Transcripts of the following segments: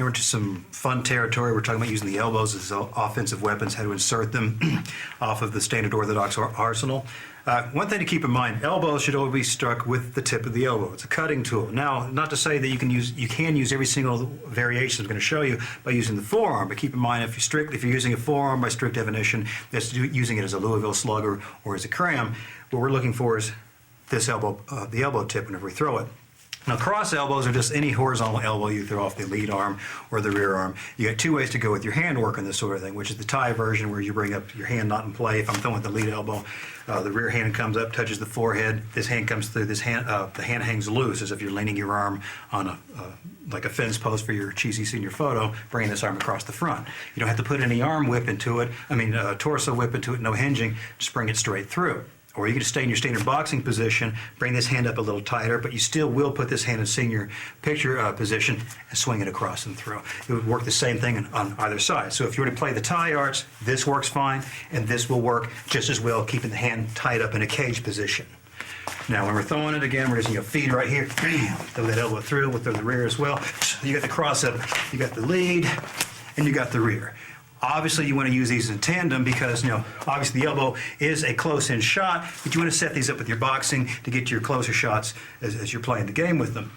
Now we're into some fun territory. We're talking about using the elbows as offensive weapons, how to insert them off of the standard orthodox arsenal. One thing to keep in mind, elbows should always be struck with the tip of the elbow. It's a cutting tool. Now, not to say that you can use every single variation I'm going to show you by using the forearm, but keep in mind if you're using a forearm by strict definition, that's using it as a Louisville slugger or as a cram. What we're looking for is this elbow, the elbow tip whenever we throw it. Now, cross elbows are just any horizontal elbow you throw off the lead arm or the rear arm. You got two ways to go with your hand work on this sort of thing, which is the tie version, where you bring up your hand not in play. If I'm throwing with the lead elbow, the rear hand comes up, touches the forehead. This hand comes through. This hand, the hand hangs loose, as if you're leaning your arm on like a fence post for your cheesy senior photo, bringing this arm across the front. You don't have to put any arm whip into it. Torso whip into it. No hinging. Just bring it straight through. Or you can stay in your standard boxing position, bring this hand up a little tighter, but you still will put this hand in senior picture position and swing it across and through. It would work the same thing on either side. So if you were to play the tie arts, this works fine, and this will work just as well, keeping the hand tied up in a cage position. Now when we're throwing it again, we're using a feed right here. Throw that elbow through, we'll throw the rear as well. You got the cross up, you got the lead, and you got the rear. Obviously, you want to use these in tandem because, obviously the elbow is a close-in shot, but you want to set these up with your boxing to get your closer shots as you're playing the game with them.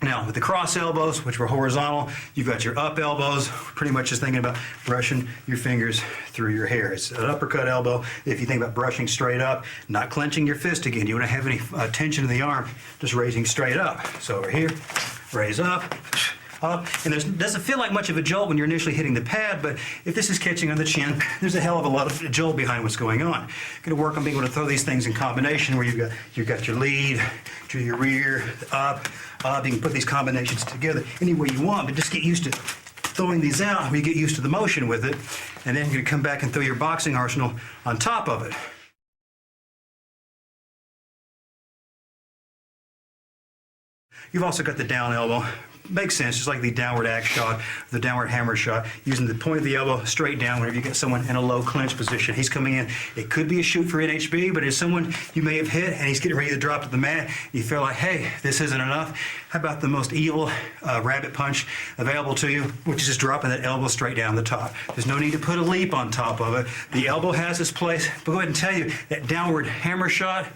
Now, with the cross elbows, which were horizontal, you've got your up elbows. Pretty much just thinking about brushing your fingers through your hair. It's an uppercut elbow. If you think about brushing straight up, not clenching your fist again. You don't have any tension in the arm, just raising straight up. So over here, raise up. And it doesn't feel like much of a jolt when you're initially hitting the pad, but if this is catching on the chin, there's a hell of a lot of jolt behind what's going on. Going to work on being able to throw these things in combination where you've got your lead, to your rear, up. You can put these combinations together any way you want, but just get used to throwing these out where you get used to the motion with it, and then you're going to come back and throw your boxing arsenal on top of it. You've also got the down elbow. Makes sense, just like the downward axe shot, the downward hammer shot, using the point of the elbow straight down whenever you get someone in a low clinch position. He's coming in. It could be a shoot for NHB, but it's someone you may have hit and he's getting ready to drop to the mat. You feel like, hey, this isn't enough. How about the most evil rabbit punch available to you, which is just dropping that elbow straight down the top. There's no need to put a leap on top of it. The elbow has its place, but go ahead and tell you that downward hammer shot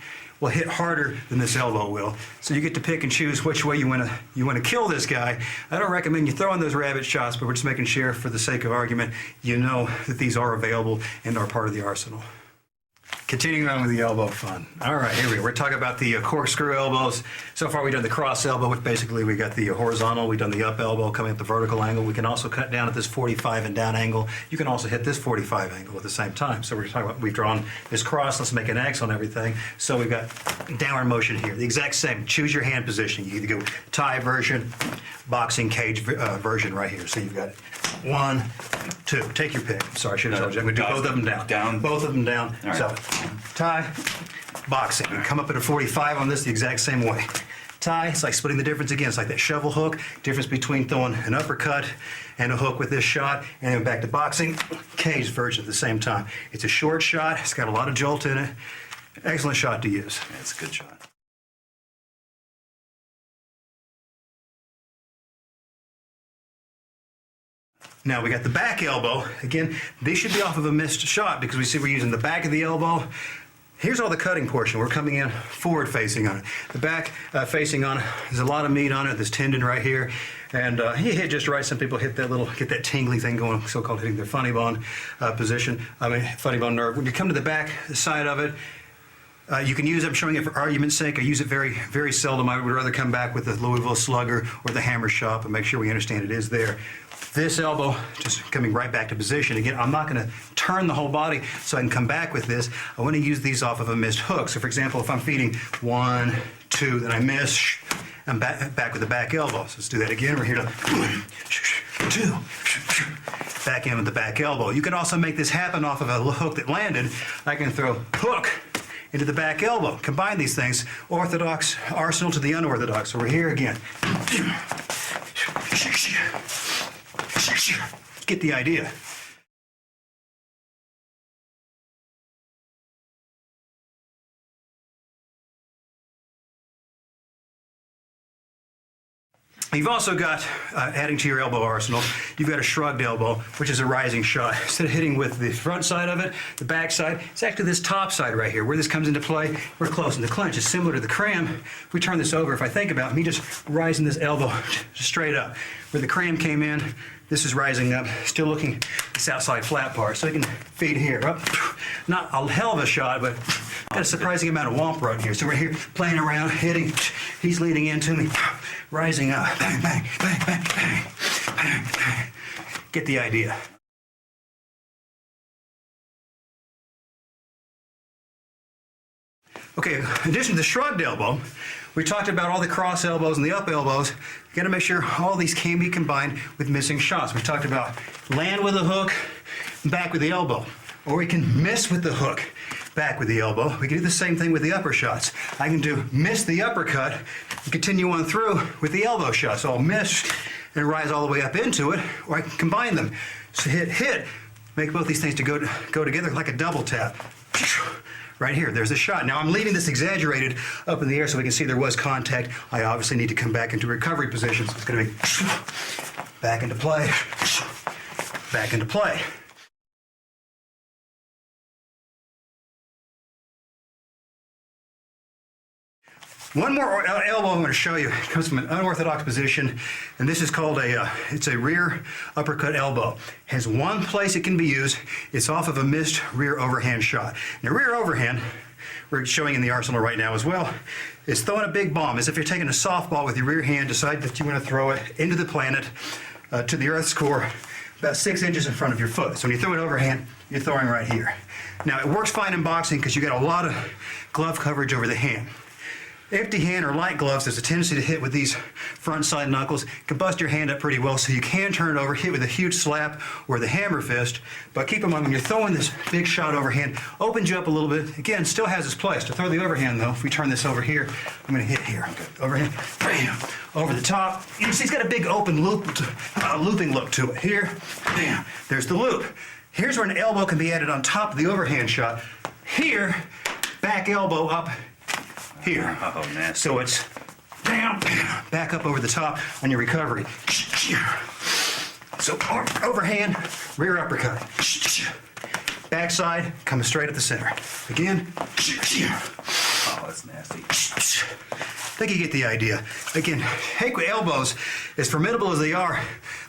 will hit harder than this elbow will. So you get to pick and choose which way you want to kill this guy. I don't recommend you throwing those rabbit shots, but we're just making sure, for the sake of argument, you know that these are available and are part of the arsenal. Continuing on with the elbow fun. All right, here we go. We're talking about the corkscrew elbows. So far we've done the cross elbow, which basically we got the horizontal. We've done the up elbow coming at the vertical angle. We can also cut down at this 45 and down angle. You can also hit this 45 angle at the same time. So we're talking about, we've drawn this cross. Let's make an X on everything. So we've got downward motion here. The exact same. Choose your hand position. You either go tie version, boxing cage version right here. So you've got 1, 2. Take your pick. Sorry, I should have told you. I'm going to do both of them down. Down. Both of them down. All right. So tie, boxing. You come up at a 45 on this the exact same way. Tie, it's like splitting the difference again. It's like that shovel hook, difference between throwing an uppercut and a hook with this shot, and then back to boxing, cage version at the same time. It's a short shot. It's got a lot of jolt in it. Excellent shot to use. That's a good shot. Now we got the back elbow. Again, these should be off of a missed shot because we see we're using the back of the elbow. Here's all the cutting portion. We're coming in forward facing on it. The back facing on it, there's a lot of meat on it, this tendon right here. And he hit just right. Some people hit that get that tingly thing going, so-called hitting their funny bone position. Funny bone nerve. When you come to the back side of it, you can use it. I'm showing it for argument's sake. I use it very, very seldom. I would rather come back with the Louisville slugger or the hammer shot and make sure we understand it is there. This elbow, just coming right back to position. Again, I'm not going to turn the whole body so I can come back with this. I want to use these off of a missed hook. So for example, if I'm feeding 1, 2, then I miss, I'm back with the back elbow. So let's do that again. We're here to 1, 2, back in with the back elbow. You can also make this happen off of a hook that landed. I can throw hook into the back elbow. Combine these things, orthodox arsenal to the unorthodox. So we're here again. Get the idea. You've also got, adding to your elbow arsenal, you've got a shrugged elbow, which is a rising shot. Instead of hitting with the front side of it, the back side, it's actually this top side right here. Where this comes into play, we're closing the clinch. It's similar to the cram. If we turn this over, if I think about me just rising this elbow straight up. Where the cram came in, this is rising up, still looking this outside flat part. So I can feed here, up. Not a hell of a shot, but got a surprising amount of womp right here. So we're here playing around, hitting. He's leaning into me, rising up. Bang, bang, bang, bang, bang, bang, bang. Get the idea. Okay, in addition to the shrugged elbow, we talked about all the cross elbows and the up elbows. You got to make sure all these can be combined with missing shots. We talked about land with a hook, back with the elbow. Or we can miss with the hook, back with the elbow. We can do the same thing with the upper shots. I can do miss the uppercut and continue on through with the elbow shot. So I'll miss and rise all the way up into it, or I can combine them. So hit, make both these things to go together like a double tap. Right here, there's a shot. Now I'm leaving this exaggerated up in the air so we can see there was contact. I obviously need to come back into recovery position. So it's gonna be back into play, back into play. One more elbow I'm going to show you. It comes from an unorthodox position, and this is called it's a rear uppercut elbow. It has one place it can be used. It's off of a missed rear overhand shot. Now, rear overhand, we're showing in the arsenal right now as well, is throwing a big bomb. As if you're taking a softball with your rear hand, decide that you want to throw it into the planet, to the Earth's core, about 6 inches in front of your foot. So when you throw it overhand, you're throwing right here. Now, it works fine in boxing because you got a lot of glove coverage over the hand. Empty hand or light gloves, there's a tendency to hit with these front side knuckles. You can bust your hand up pretty well, so you can turn it over, hit with a huge slap or the hammer fist. But keep in mind, when you're throwing this big shot overhand, opens you up a little bit. Again, still has its place. To throw the overhand, though, if we turn this over here, I'm going to hit here. Overhand, bam, over the top. You can see it's got a big open looping look to it. Here, bam, there's the loop. Here's where an elbow can be added on top of the overhand shot. Here, back elbow up. Here. Oh, nasty. So it's down, back up over the top on your recovery. So overhand, rear uppercut. Backside, coming straight at the center. Again. Oh, that's nasty. I think you get the idea. Again, take with elbows, as formidable as they are,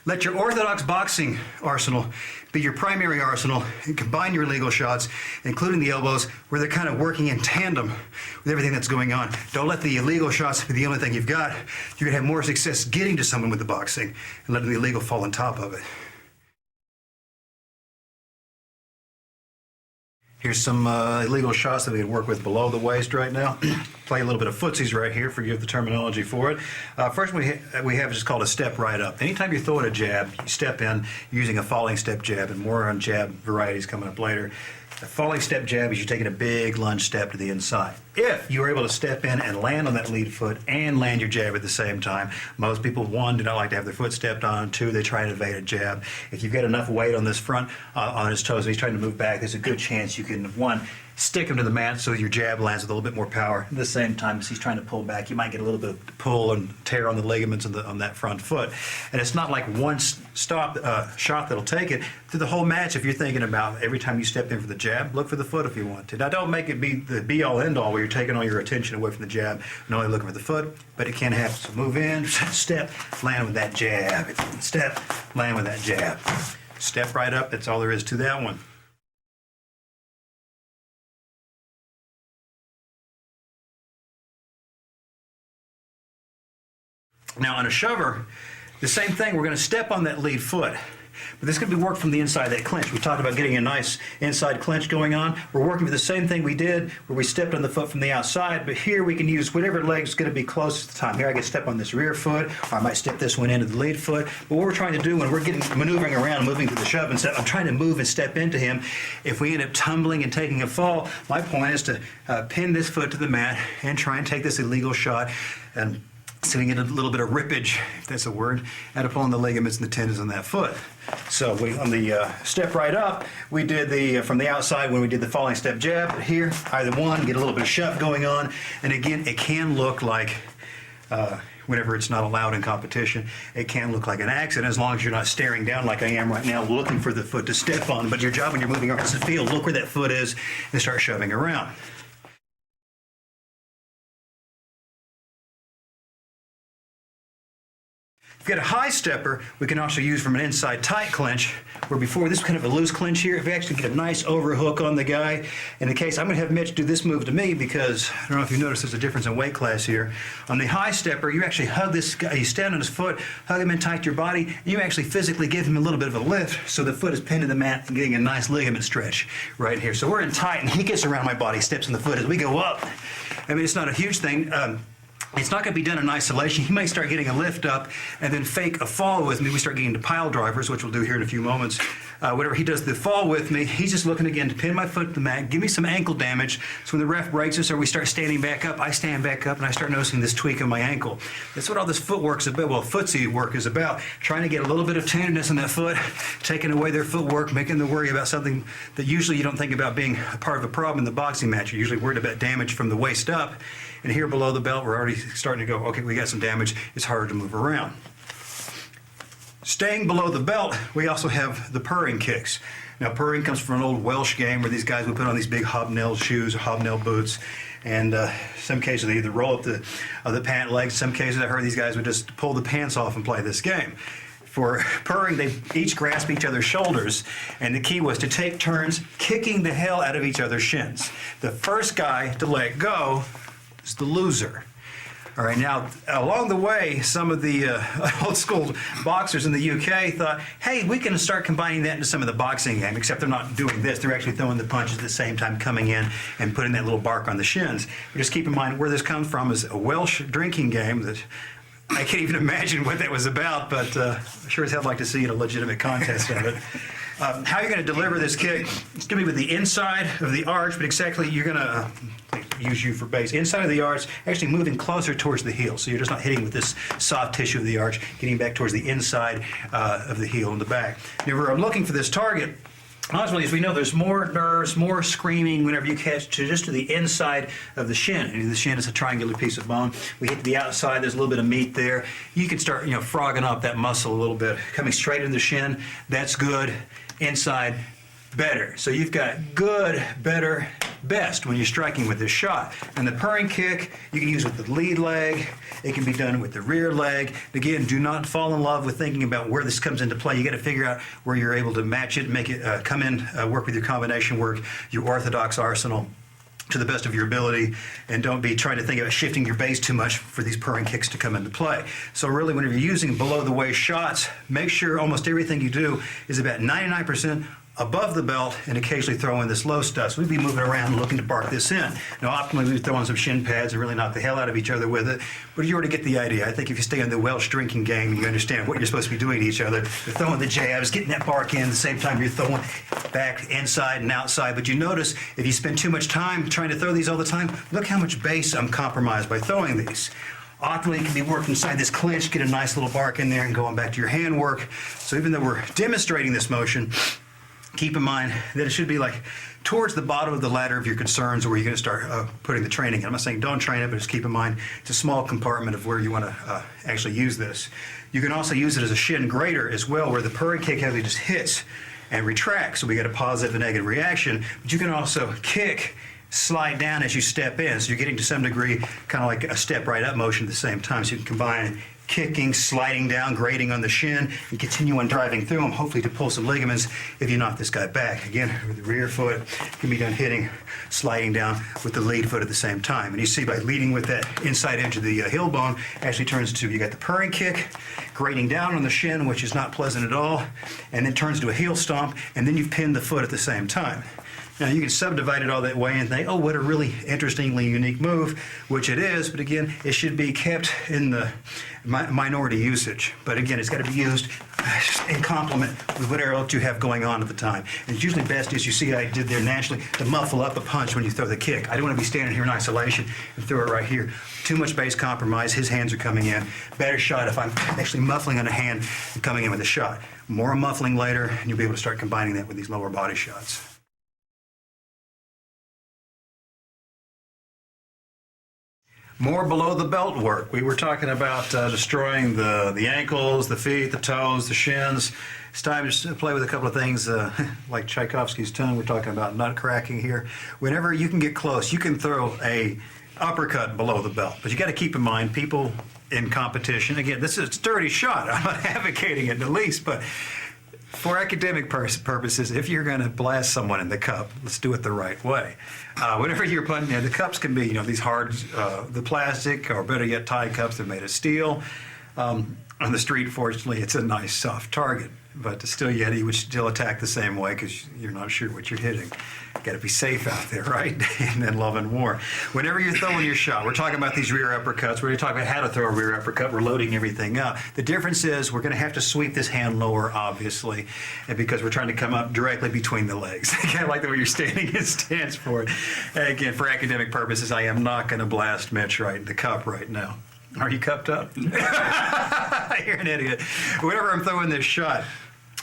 let your orthodox boxing arsenal be your primary arsenal and combine your legal shots, including the elbows, where they're kind of working in tandem with everything that's going on. Don't let the illegal shots be the only thing you've got. You're going to have more success getting to someone with the boxing and letting the illegal fall on top of it. Here's some illegal shots that we can work with below the waist right now. Play a little bit of footsies right here, forgive the terminology for it. First we have just called a step right up. Anytime you're throwing a jab, you step in using a falling step jab, and more on jab varieties coming up later. A falling step jab is you taking a big lunge step to the inside. If you are able to step in and land on that lead foot and land your jab at the same time, most people, one, do not like to have their foot stepped on, two, they try and evade a jab. If you've got enough weight on this front, on his toes, and he's trying to move back, there's a good chance you can, one, stick him to the mat so your jab lands with a little bit more power. At the same time, as he's trying to pull back, you might get a little bit of pull and tear on the ligaments on that front foot. And it's not like one shot that'll take it. Through the whole match, if you're thinking about every time you step in for the jab, look for the foot if you want to. Now, don't make it be the be-all, end-all where you're taking all your attention away from the jab and only looking for the foot, but it can happen. So move in, step, land with that jab. Step, land with that jab. Step right up, that's all there is to that one. Now on a shover, the same thing, we're going to step on that lead foot. But this is going to be worked from the inside of that clinch. We talked about getting a nice inside clinch going on. We're working with the same thing we did where we stepped on the foot from the outside, but here we can use whatever leg's going to be closest to the time. Here I can step on this rear foot, or I might step this one into the lead foot. But what we're trying to do when we're maneuvering around, moving through the shove and step, I'm trying to move and step into him. If we end up tumbling and taking a fall, my point is to pin this foot to the mat and try and take this illegal shot and so we get a little bit of rippage, if that's a word, out of pulling the ligaments and the tendons on that foot. So on the step right up, we did from the outside when we did the falling step jab. But here, either one, get a little bit of shove going on. And again, it can look like whenever it's not allowed in competition. It can look like an accident as long as you're not staring down like I am right now looking for the foot to step on. But your job when you're moving across the field, look where that foot is and start shoving around. If you got a high stepper, we can also use from an inside tight clinch, where before this was kind of a loose clinch here. If we actually get a nice overhook on the guy, in the case, I'm going to have Mitch do this move to me because I don't know if you noticed there's a difference in weight class here. On the high stepper, you actually hug this guy, you stand on his foot, hug him in tight to your body, and you actually physically give him a little bit of a lift so the foot is pinned to the mat and getting a nice ligament stretch right here. So we're in tight, and he gets around my body, steps on the foot as we go up. I mean, it's not a huge thing. It's not going to be done in isolation. He may start getting a lift up and then fake a fall with me. We start getting to pile drivers, which we'll do here in a few moments. Whenever he does the fall with me, he's just looking again to pin my foot to the mat, give me some ankle damage. So when the ref breaks us or we start standing back up, I stand back up and I start noticing this tweak in my ankle. That's what all this footwork's about. Well, footsie work is about. Trying to get a little bit of tenderness in that foot, taking away their footwork, making them worry about something that usually you don't think about being a part of a problem in the boxing match. You're usually worried about damage from the waist up. And here below the belt, we're already starting to go, okay, we got some damage. It's harder to move around. Staying below the belt, we also have the purring kicks. Now, purring comes from an old Welsh game where these guys would put on these big hobnail shoes or hobnail boots. And some cases, they either roll up the pant legs. Some cases, I heard these guys would just pull the pants off and play this game. For purring, they each grasp each other's shoulders, and the key was to take turns kicking the hell out of each other's shins. The first guy to let go is the loser. All right, now, along the way, some of the old school boxers in the UK thought, hey, we can start combining that into some of the boxing game, except they're not doing this. They're actually throwing the punches at the same time, coming in and putting that little bark on the shins. But just keep in mind where this comes from is a Welsh drinking game that I can't even imagine what that was about, but I sure as hell like to see a legitimate contest of it. How you're going to deliver this kick, it's going to be with the inside of the arch, but exactly you're going to use you for base. Inside of the arch, actually moving closer towards the heel, so you're just not hitting with this soft tissue of the arch, getting back towards the inside of the heel and the back. Now, where I'm looking for this target, ultimately, as we know, there's more nerves, more screaming whenever you catch just to the inside of the shin. And the shin is a triangular piece of bone. We hit the outside, there's a little bit of meat there. You can start, frogging up that muscle a little bit. Coming straight in the shin, that's good. Inside, better. So you've got good, better, best when you're striking with this shot. And the purring kick, you can use with the lead leg. It can be done with the rear leg. Again, do not fall in love with thinking about where this comes into play. You got to figure out where you're able to match it, make it come in, work with your combination work, your orthodox arsenal to the best of your ability, and don't be trying to think about shifting your base too much for these purring kicks to come into play. So really, whenever you're using below the waist shots, make sure almost everything you do is about 99% above the belt and occasionally throw in this low stuff. So we'd be moving around looking to bark this in. Now, optimally, we'd throw on some shin pads and really knock the hell out of each other with it, but you already get the idea. I think if you stay in the Welsh drinking game, you understand what you're supposed to be doing to each other. You're throwing the jabs, getting that bark in, at the same time you're throwing back inside and outside. But you notice, if you spend too much time trying to throw these all the time, look how much base I'm compromised by throwing these. Optimally, it can be worked inside this clinch, get a nice little bark in there and going back to your hand work. So even though we're demonstrating this motion, keep in mind that it should be like towards the bottom of the ladder of your concerns where you're going to start putting the training. I'm not saying don't train it, but just keep in mind it's a small compartment of where you want to actually use this. You can also use it as a shin grater as well, where the purring kick heavily just hits and retracts. So we get a positive and negative reaction. But you can also kick, slide down as you step in. So you're getting to some degree kind of like a step right up motion at the same time. So you can combine kicking, sliding down, grating on the shin, and continue on driving through them, hopefully to pull some ligaments if you knock this guy back. Again, with the rear foot, can be done hitting, sliding down with the lead foot at the same time. And you see by leading with that inside edge of the heel bone, actually turns to, you got the purring kick, grating down on the shin, which is not pleasant at all, and then turns to a heel stomp, and then you've pinned the foot at the same time. Now, you can subdivide it all that way and think, oh, what a really interestingly unique move, which it is, but again, it should be kept in the minority usage. But again, it's got to be used in complement with whatever else you have going on at the time. And it's usually best, as you see I did there naturally, to muffle up a punch when you throw the kick. I don't want to be standing here in isolation and throw it right here. Too much base compromise, his hands are coming in. Better shot if I'm actually muffling on a hand and coming in with a shot. More muffling later, and you'll be able to start combining that with these lower body shots. More below the belt work. We were talking about destroying the ankles, the feet, the toes, the shins. It's time to play with a couple of things like Tchaikovsky's tongue. We're talking about nut cracking here. Whenever you can get close, you can throw a uppercut below the belt. But you got to keep in mind, people in competition, again, this is a dirty shot. I'm not advocating it in the least, but for academic purposes, if you're going to blast someone in the cup, let's do it the right way. Whenever you're putting, the cups can be, these hard, the plastic, or better yet, Thai cups that are made of steel. On the street, fortunately, it's a nice soft target, but still, yet you would still attack the same way because you're not sure what you're hitting. Got to be safe out there, right? And then love and war. Whenever you're throwing your shot, we're talking about these rear uppercuts. We're going to talk about how to throw a rear uppercut. We're loading everything up. The difference is we're going to have to sweep this hand lower, obviously, and because we're trying to come up directly between the legs. Kind of like the way you're standing in stance for it. And again, for academic purposes, I am not going to blast Mitch right in the cup right now. Are you cupped up? You're an idiot. Whenever I'm throwing this shot,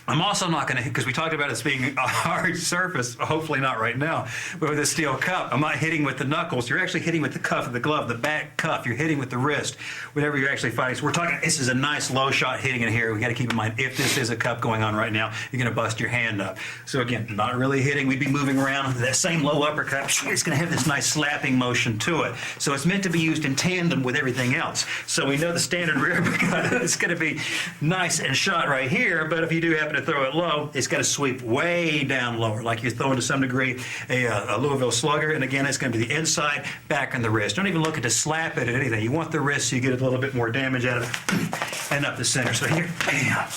I'm also not going to, because we talked about it being a hard surface, hopefully not right now, but with a steel cup, I'm not hitting with the knuckles. You're actually hitting with the cuff of the glove, the back cuff. You're hitting with the wrist, whenever you're actually fighting. So we're talking, this is a nice low shot hitting in here. We got to keep in mind, if this is a cup going on right now, you're going to bust your hand up. So again, not really hitting. We'd be moving around. That same low uppercut, it's going to have this nice slapping motion to it. So it's meant to be used in tandem with everything else. So we know the standard rear uppercut is going to be nice and shot right here, but if you do happen to throw it low, it's got to sweep way down lower, like you're throwing to some degree a Louisville Slugger. And again, it's going to be the inside, back, and the wrist. Don't even look at to slap it at anything. You want the wrist so you get a little bit more damage out of it, and up the center. So here, bam.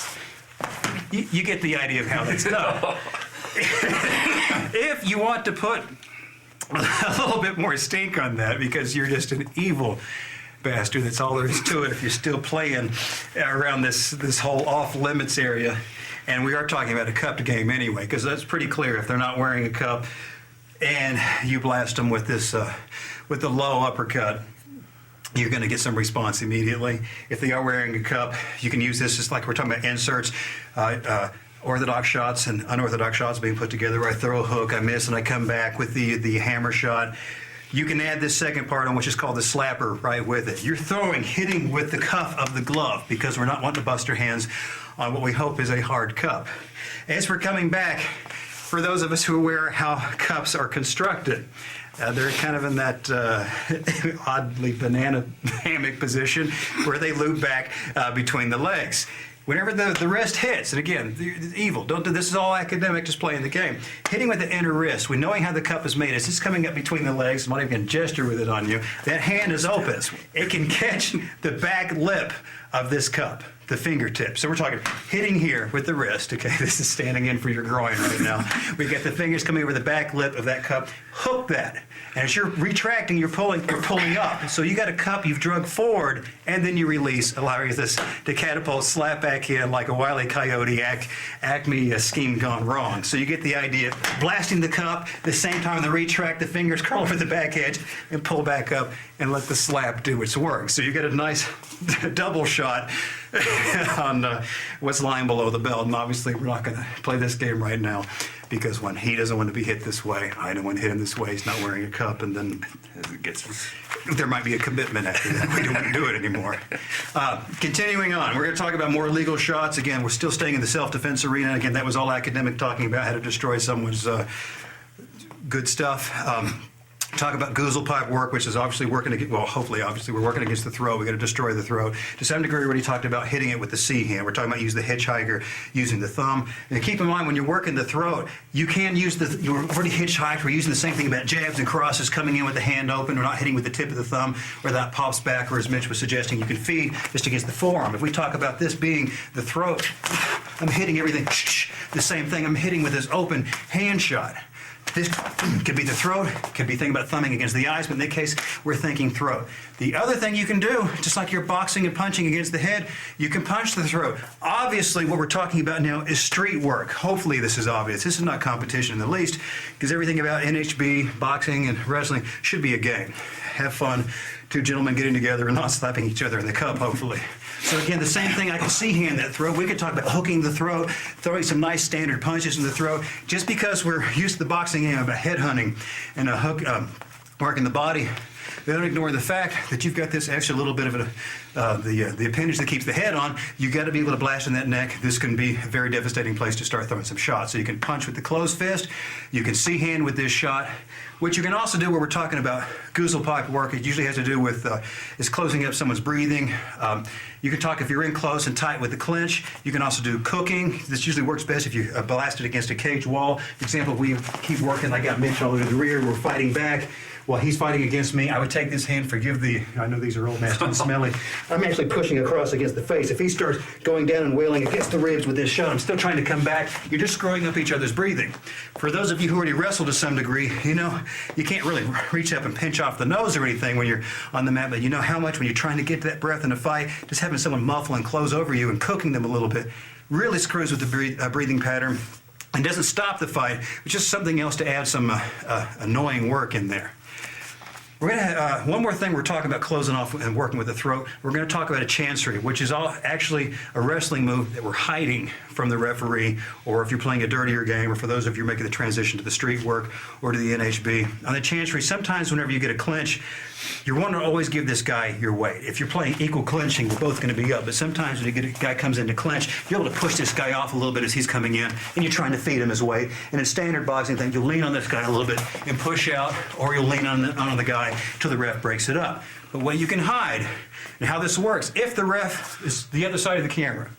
You get the idea of how that's done. If you want to put a little bit more stink on that, because you're just an evil bastard, that's all there is to it. If you're still playing around this whole off-limits area, and we are talking about a cupped game anyway, because that's pretty clear. If they're not wearing a cup and you blast them with this, with the low uppercut, you're going to get some response immediately. If they are wearing a cup, you can use this just like we're talking about inserts, orthodox shots and unorthodox shots being put together, where I throw a hook, I miss, and I come back with the hammer shot. You can add this second part on, which is called the slapper, right with it. You're hitting with the cuff of the glove, because we're not wanting to bust our hands on what we hope is a hard cup. As we're coming back, for those of us who are aware how cups are constructed, they're kind of in that oddly banana hammock position where they loop back between the legs. Whenever the wrist hits, and again, evil, don't do this, is all academic, just playing the game. Hitting with the inner wrist, when knowing how the cup is made, as it's coming up between the legs, I'm not even going to gesture with it on you, that hand is open. It can catch the back lip of this cup, the fingertip. So we're talking hitting here with the wrist, okay, this is standing in for your groin right now. We've got the fingers coming over the back lip of that cup, hook that. And as you're retracting, you're pulling up. So you got a cup you've drug forward, and then you release, allowing this to catapult, slap back in like a Wile E. Coyote Acme scheme gone wrong. So you get the idea. Blasting the cup, the same time the retract, the fingers curl over the back edge and pull back up and let the slap do its work. So you get a nice double shot on what's lying below the belt. And obviously we're not going to play this game right now, because when he doesn't want to be hit this way, I don't want to hit him this way, he's not wearing a cup, and then there might be a commitment after that. We don't want to do it anymore. Continuing on, we're going to talk about more legal shots. Again, we're still staying in the self-defense arena. Again, that was all academic, talking about how to destroy someone's good stuff. Talk about goozle pipe work, which is obviously working against, well, hopefully, obviously, we're working against the throat. We got to destroy the throat. To some degree, we already talked about hitting it with the C hand. We're talking about using the hitchhiker, using the thumb. And keep in mind, when you're working the throat, you can use you're already hitchhiked. We're using the same thing about jabs and crosses, coming in with the hand open. We're not hitting with the tip of the thumb, where that pops back, or as Mitch was suggesting, you can feed just against the forearm. If we talk about this being the throat, I'm hitting everything, the same thing. I'm hitting with this open hand shot. This could be the throat, could be thinking about thumbing against the eyes, but in this case, we're thinking throat. The other thing you can do, just like you're boxing and punching against the head, you can punch the throat. Obviously, what we're talking about now is street work. Hopefully this is obvious. This is not competition in the least, because everything about NHB, boxing, and wrestling should be a game. Have fun, two gentlemen getting together and not slapping each other in the cup, hopefully. So again, the same thing, I can see hand that throat. We could talk about hooking the throat, throwing some nice standard punches in the throat. Just because we're used to the boxing game about head hunting and a hook, Working the body, don't ignore the fact that you've got this extra little bit of the appendage that keeps the head on. You've got to be able to blast in that neck. This can be a very devastating place to start throwing some shots. So you can punch with the closed fist. You can see hand with this shot. What you can also do where we're talking about goosel pipe work, it usually has to do with is closing up someone's breathing. You can talk if you're in close and tight with the clinch. You can also do cooking. This usually works best if you blast it against a cage wall. For example, we keep working. I got Mitch all over the rear. We're fighting back. While he's fighting against me, I would take this hand, I know these are old, nasty and smelly. I'm actually pushing across against the face. If he starts going down and wailing against the ribs with this shot, I'm still trying to come back. You're just screwing up each other's breathing. For those of you who already wrestle to some degree, you know, you can't really reach up and pinch off the nose or anything when you're on the mat, but you know how much when you're trying to get to that breath in a fight, just having someone muffle and close over you and cooking them a little bit really screws with the breathing pattern and doesn't stop the fight. It's just something else to add some annoying work in there. We're going to one more thing. We're talking about closing off and working with the throat. We're going to talk about a chancery, which is actually a wrestling move that we're hiding from the referee, or if you're playing a dirtier game, or for those of you making the transition to the street work or to the NHB. On the chancery, sometimes whenever you get a clinch, you want to always give this guy your weight. If you're playing equal clinching, we're both going to be up. But sometimes when you get a guy comes in to clinch, you're able to push this guy off a little bit as he's coming in, and you're trying to feed him his weight. And in standard boxing thing, you'll lean on this guy a little bit and push out, or you'll lean on the guy till the ref breaks it up. But what you can hide, and how this works, if the ref is the other side of the camera,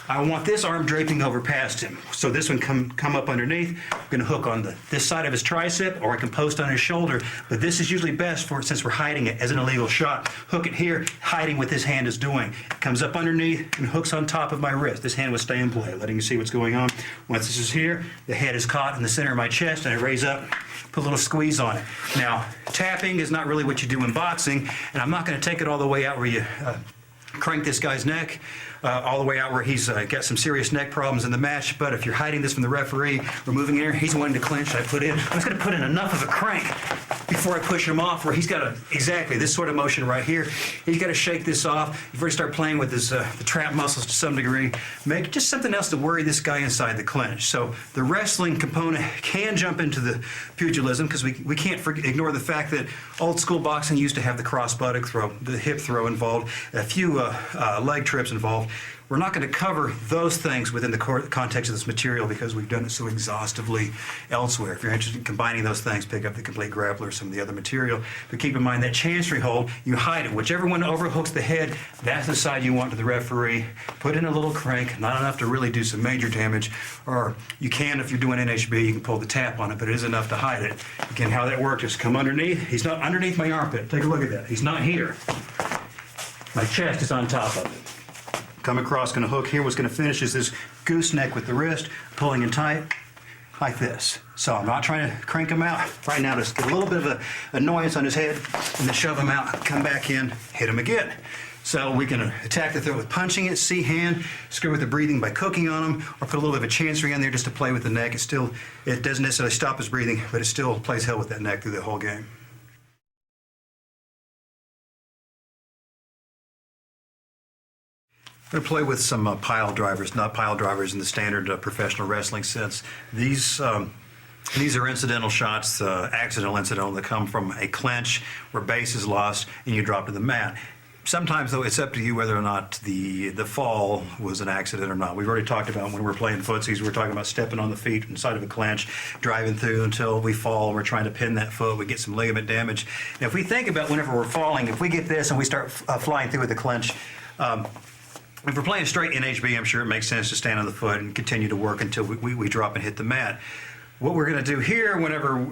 I want this arm draping over past him. So this one come up underneath. I'm going to hook on this side of his tricep, or I can post on his shoulder. But this is usually best for, since we're hiding it as an illegal shot. Hook it here, hiding what this hand is doing. It comes up underneath and hooks on top of my wrist. This hand will stay in play, letting you see what's going on. Once this is here, the head is caught in the center of my chest, and I raise up, put a little squeeze on it. Now, tapping is not really what you do in boxing, and I'm not going to take it all the way out where you crank this guy's neck all the way out where he's got some serious neck problems in the match. But if you're hiding this from the referee, we're moving in here, he's wanting to clinch, I'm just going to put in enough of a crank before I push him off, where he's got exactly this sort of motion right here. He's got to shake this off before he start playing with his the trap muscles to some degree. Make just something else to worry this guy inside the clinch. So the wrestling component can jump into the pugilism, because we can't ignore the fact that old school boxing used to have the cross buttock throw, the hip throw involved, a few leg trips involved. We're not going to cover those things within the context of this material because we've done it so exhaustively elsewhere. If you're interested in combining those things, pick up the Complete Grappler or some of the other material. But keep in mind that chancery hold, you hide it. Whichever one overhooks the head, that's the side you want to the referee. Put in a little crank, not enough to really do some major damage. Or you can, if you're doing NHB, you can pull the tap on it, but it is enough to hide it. Again, how that works is come underneath. He's not underneath my armpit. Take a look at that. He's not here. My chest is on top of it. Come across, going to hook here. What's going to finish is this gooseneck with the wrist, pulling in tight, like this. So I'm not trying to crank him out right now. Just get a little bit of an annoyance on his head, and then shove him out, come back in, hit him again. So we can attack the throat with punching it, see hand, screw with the breathing by cooking on him, or put a little bit of a chancery in there just to play with the neck. It doesn't necessarily stop his breathing, but it still plays hell with that neck through the whole game. I'm going to play with some pile drivers, not pile drivers in the standard professional wrestling sense. These are incidental shots, incidental that come from a clinch where base is lost and you drop to the mat. Sometimes, though, it's up to you whether or not the fall was an accident or not. We've already talked about when we're playing footsies, we're talking about stepping on the feet inside of a clinch, driving through until we fall, and we're trying to pin that foot, we get some ligament damage. And if we think about whenever we're falling, if we get this and we start flying through with the clinch, if we're playing straight NHB, I'm sure it makes sense to stand on the foot and continue to work until we drop and hit the mat. What we're going to do here, whenever,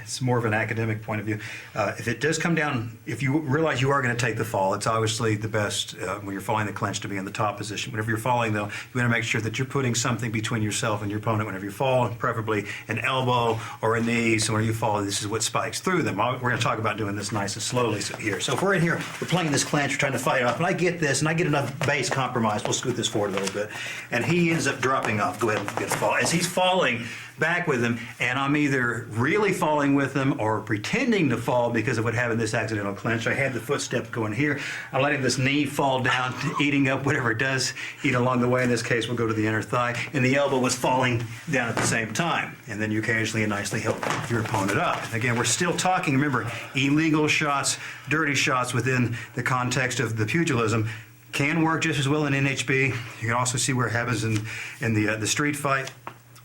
it's more of an academic point of view, if it does come down, if you realize you are going to take the fall, it's obviously the best when you're falling the clinch to be in the top position. Whenever you're falling, though, you want to make sure that you're putting something between yourself and your opponent whenever you fall, preferably an elbow or a knee. So when you fall, this is what spikes through them. We're going to talk about doing this nice and slowly here. So if we're in here, we're playing this clinch, we're trying to fight off, and I get this, and I get enough base compromise, we'll scoot this forward a little bit, and he ends up dropping off. Go ahead and get a fall. As he's falling, back with them, and I'm either really falling with them or pretending to fall because of what happened this accidental clinch. I had the footstep going here. I'm letting this knee fall down, eating up whatever it does eat along the way. In this case, we'll go to the inner thigh, and the elbow was falling down at the same time. And then you occasionally and nicely help your opponent up. Again, we're still talking, remember, illegal shots, dirty shots within the context of the pugilism. Can work just as well in NHB. You can also see where it happens in the street fight.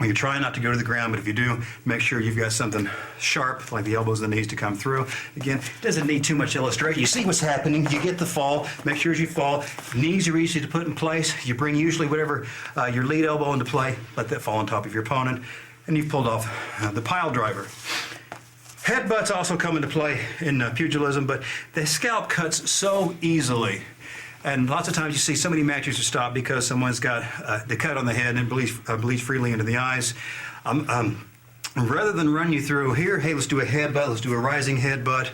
You're trying not to go to the ground, but if you do, make sure you've got something sharp, like the elbows and the knees, to come through. Again, it doesn't need too much illustration. You see what's happening. You get the fall. Make sure as you fall, knees are easy to put in place. You bring usually whatever your lead elbow into play. Let that fall on top of your opponent, and you've pulled off the pile driver. Headbutts also come into play in pugilism, but the scalp cuts so easily. And lots of times you see so many matches are stopped because someone's got the cut on the head and bleeds freely into the eyes. Rather than run you through here, hey, let's do a headbutt, let's do a rising headbutt.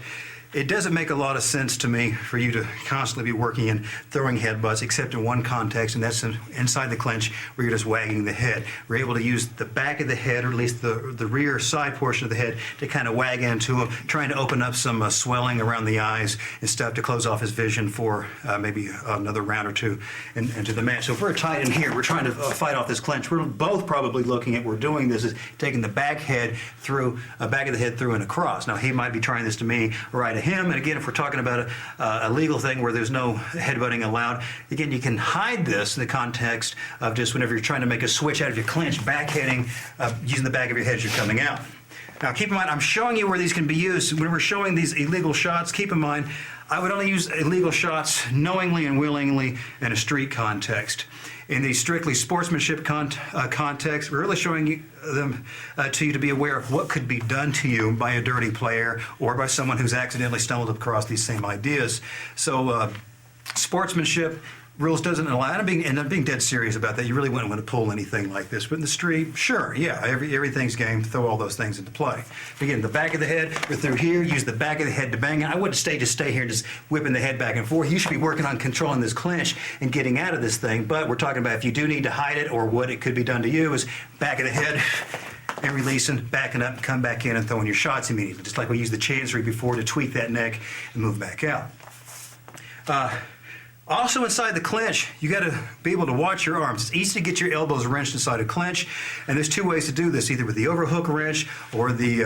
It doesn't make a lot of sense to me for you to constantly be working and throwing headbutts, except in one context, and that's inside the clinch, where you're just wagging the head. We're able to use the back of the head, or at least the rear side portion of the head, to kind of wag into him, trying to open up some swelling around the eyes and stuff to close off his vision for maybe another round or two into the match. So if we're tight in here, we're trying to fight off this clinch. We're both probably looking at, we're doing this is taking the back head through, back of the head through and across. Now he might be trying this to me right to him, and again, if we're talking about a legal thing where there's no headbutting allowed, again, you can hide this in the context of just whenever you're trying to make a switch out of your clinch, backheading, using the back of your head as you're coming out. Now, keep in mind, I'm showing you where these can be used. When we're showing these illegal shots, keep in mind, I would only use illegal shots knowingly and willingly in a street context. In the strictly sportsmanship context, we're really showing them to you to be aware of what could be done to you by a dirty player or by someone who's accidentally stumbled across these same ideas. So sportsmanship rules doesn't allow, and I'm being dead serious about that. You really wouldn't want to pull anything like this. But in the street, sure, yeah, everything's game. Throw all those things into play. Again, the back of the head, or through here, use the back of the head to bang it. I wouldn't just stay here and just whipping the head back and forth. You should be working on controlling this clinch and getting out of this thing. But we're talking about if you do need to hide it, or what it could be done to you is back of the head and releasing, backing up, come back in and throwing your shots immediately. Just like we used the chancery before to tweak that neck and move back out. Also inside the clinch, you got to be able to watch your arms. It's easy to get your elbows wrenched inside a clinch, and there's two ways to do this, either with the overhook wrench or the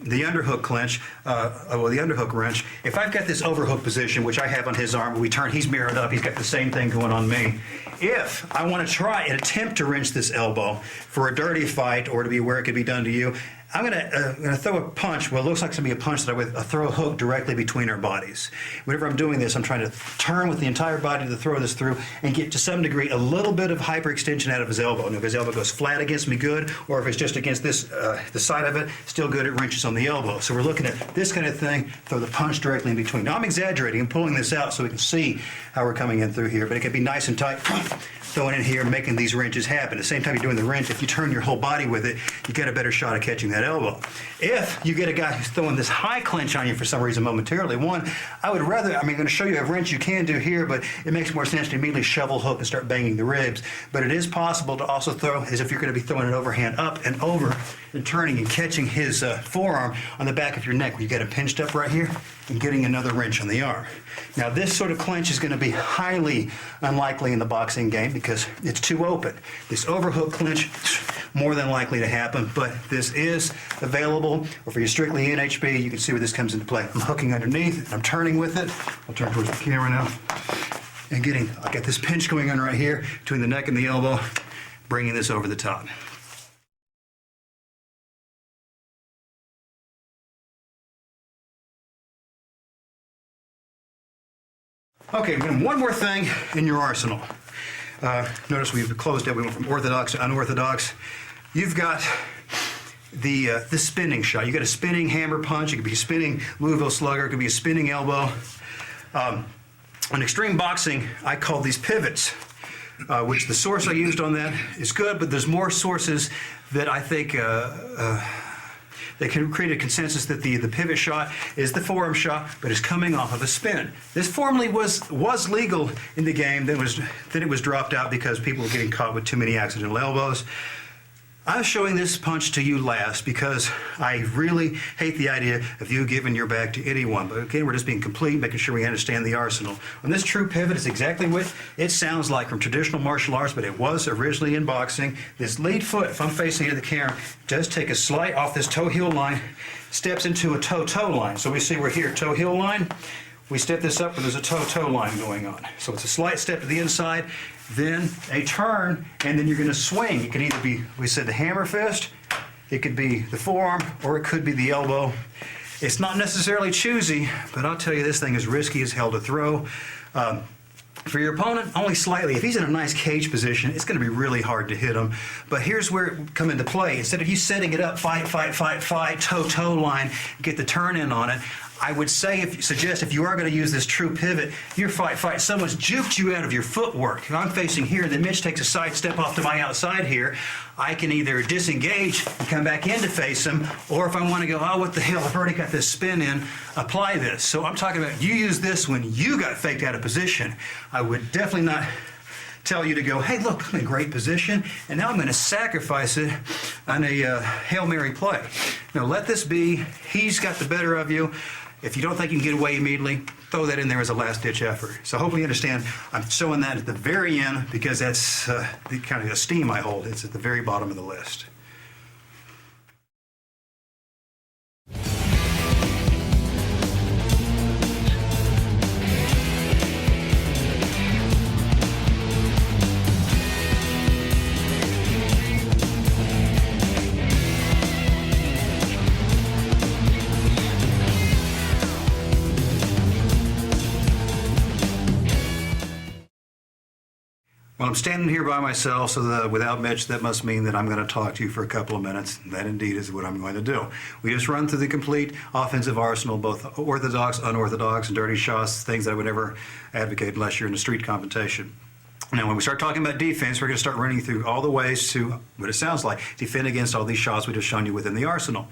underhook clinch, the underhook wrench. If I've got this overhook position, which I have on his arm, when we turn, he's mirrored up, he's got the same thing going on me. If I want to try and attempt to wrench this elbow for a dirty fight or to be where it could be done to you, I'm gonna throw a punch. Well, it looks like it's gonna be a punch that I would throw a hook directly between our bodies. Whenever I'm doing this, I'm trying to turn with the entire body to throw this through and get to some degree a little bit of hyperextension out of his elbow. And if his elbow goes flat against me, good. Or if it's just against this the side of it, still good. It wrenches on the elbow. So we're looking at this kind of thing. Throw the punch directly in between. Now I'm exaggerating. I'm pulling this out so we can see how we're coming in through here. But it can be nice and tight. Throwing in here, making these wrenches happen. At the same time you're doing the wrench, if you turn your whole body with it, you get a better shot at catching that elbow. If you get a guy who's throwing this high clinch on you for some reason momentarily, one, I would rather, I'm going to show you a wrench you can do here, but it makes more sense to immediately shovel hook and start banging the ribs. But it is possible to also throw as if you're going to be throwing an overhand up and over and turning and catching his forearm on the back of your neck where you get him pinched up right here and getting another wrench on the arm. Now this sort of clinch is going to be highly unlikely in the boxing game because it's too open. This overhook clinch, more than likely to happen, but this is available. Or for your strictly NHB, you can see where this comes into play. I'm hooking underneath, and I'm turning with it. I'll turn towards the camera now. And I got this pinch going on right here between the neck and the elbow, bringing this over the top. Okay, one more thing in your arsenal. Notice we've closed it. We went from orthodox to unorthodox. You've got the spinning shot. You got a spinning hammer punch. It could be a spinning Louisville slugger. It could be a spinning elbow. In extreme boxing, I call these pivots, which the source I used on that is good, but there's more sources that I think they can create a consensus that the pivot shot is the forearm shot, but is coming off of a spin. This formerly was legal in the game, then it was dropped out because people were getting caught with too many accidental elbows. I'm showing this punch to you last because I really hate the idea of you giving your back to anyone. But again, we're just being complete, making sure we understand the arsenal. On this true pivot, it's exactly what it sounds like from traditional martial arts, but it was originally in boxing. This lead foot, if I'm facing into the camera, does take a slight off this toe-heel line, steps into a toe-toe line. So we see we're here, toe-heel line. We step this up and there's a toe-toe line going on. So it's a slight step to the inside, then a turn, and then you're going to swing. It could either be, we said, the hammer fist, it could be the forearm, or it could be the elbow. It's not necessarily choosy, but I'll tell you, this thing is risky as hell to throw. For your opponent, only slightly. If he's in a nice cage position, it's going to be really hard to hit him. But here's where it come into play. Instead of you setting it up, fight, toe-toe line, get the turn in on it, I would suggest if you are going to use this true pivot, your fight, someone's juked you out of your footwork. If I'm facing here, then Mitch takes a side step off to my outside here. I can either disengage and come back in to face him, or if I want to go, oh, what the hell, I've already got this spin in, apply this. So I'm talking about you use this when you got faked out of position. I would definitely not tell you to go, hey, look, I'm in a great position, and now I'm going to sacrifice it on a Hail Mary play. Now, let this be. He's got the better of you. If you don't think you can get away immediately, throw that in there as a last-ditch effort. So I hope you understand I'm showing that at the very end because that's the kind of esteem I hold. It's at the very bottom of the list. Well, I'm standing here by myself, so without Mitch, that must mean that I'm going to talk to you for a couple of minutes. That indeed is what I'm going to do. We just run through the complete offensive arsenal, both orthodox, unorthodox, and dirty shots, things that I would never advocate unless you're in a street confrontation. Now, when we start talking about defense, we're going to start running through all the ways to, what it sounds like, defend against all these shots we just shown you within the arsenal.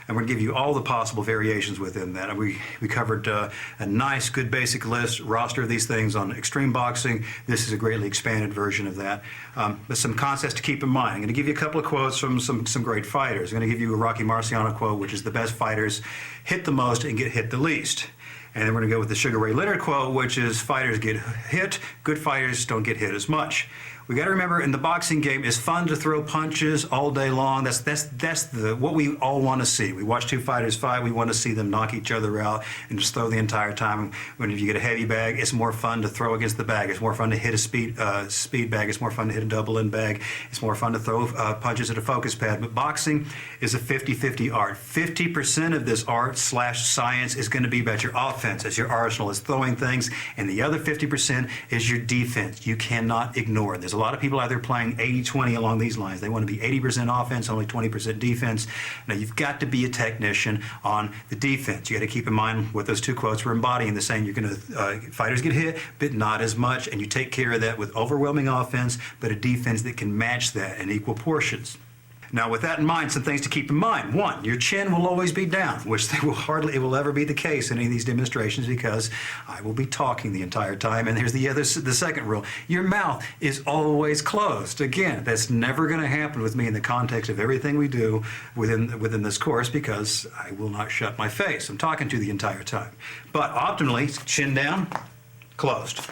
And we're going to give you all the possible variations within that. And we covered a nice, good basic list, roster of these things on Extreme Boxing. This is a greatly expanded version of that. But some concepts to keep in mind. I'm going to give you a couple of quotes from some great fighters. I'm going to give you a Rocky Marciano quote, which is the best fighters hit the most and get hit the least. And then we're going to go with the Sugar Ray Leonard quote, which is fighters get hit, good fighters don't get hit as much. We got to remember, in the boxing game, it's fun to throw punches all day long. That's what we all want to see. We watch two fighters fight. We want to see them knock each other out and just throw the entire time. When you get a heavy bag, it's more fun to throw against the bag. It's more fun to hit a speed bag. It's more fun to hit a double end bag. It's more fun to throw punches at a focus pad. But boxing is a 50-50 art. 50% of this art/science is going to be about your offense, as your arsenal is throwing things, and the other 50% is your defense. You cannot ignore it. There's a lot of people out there playing 80-20 along these lines. They want to be 80% offense, only 20% defense. Now, you've got to be a technician on the defense. You got to keep in mind what those two quotes were embodying. They're saying you're going to fighters get hit, but not as much, and you take care of that with overwhelming offense, but a defense that can match that in equal portions. Now, with that in mind, some things to keep in mind. One, your chin will always be down, which it will ever be the case in any of these demonstrations because I will be talking the entire time. And here's the second rule. Your mouth is always closed. Again, that's never going to happen with me in the context of everything we do within this course because I will not shut my face. I'm talking to you the entire time. But optimally, chin down, closed.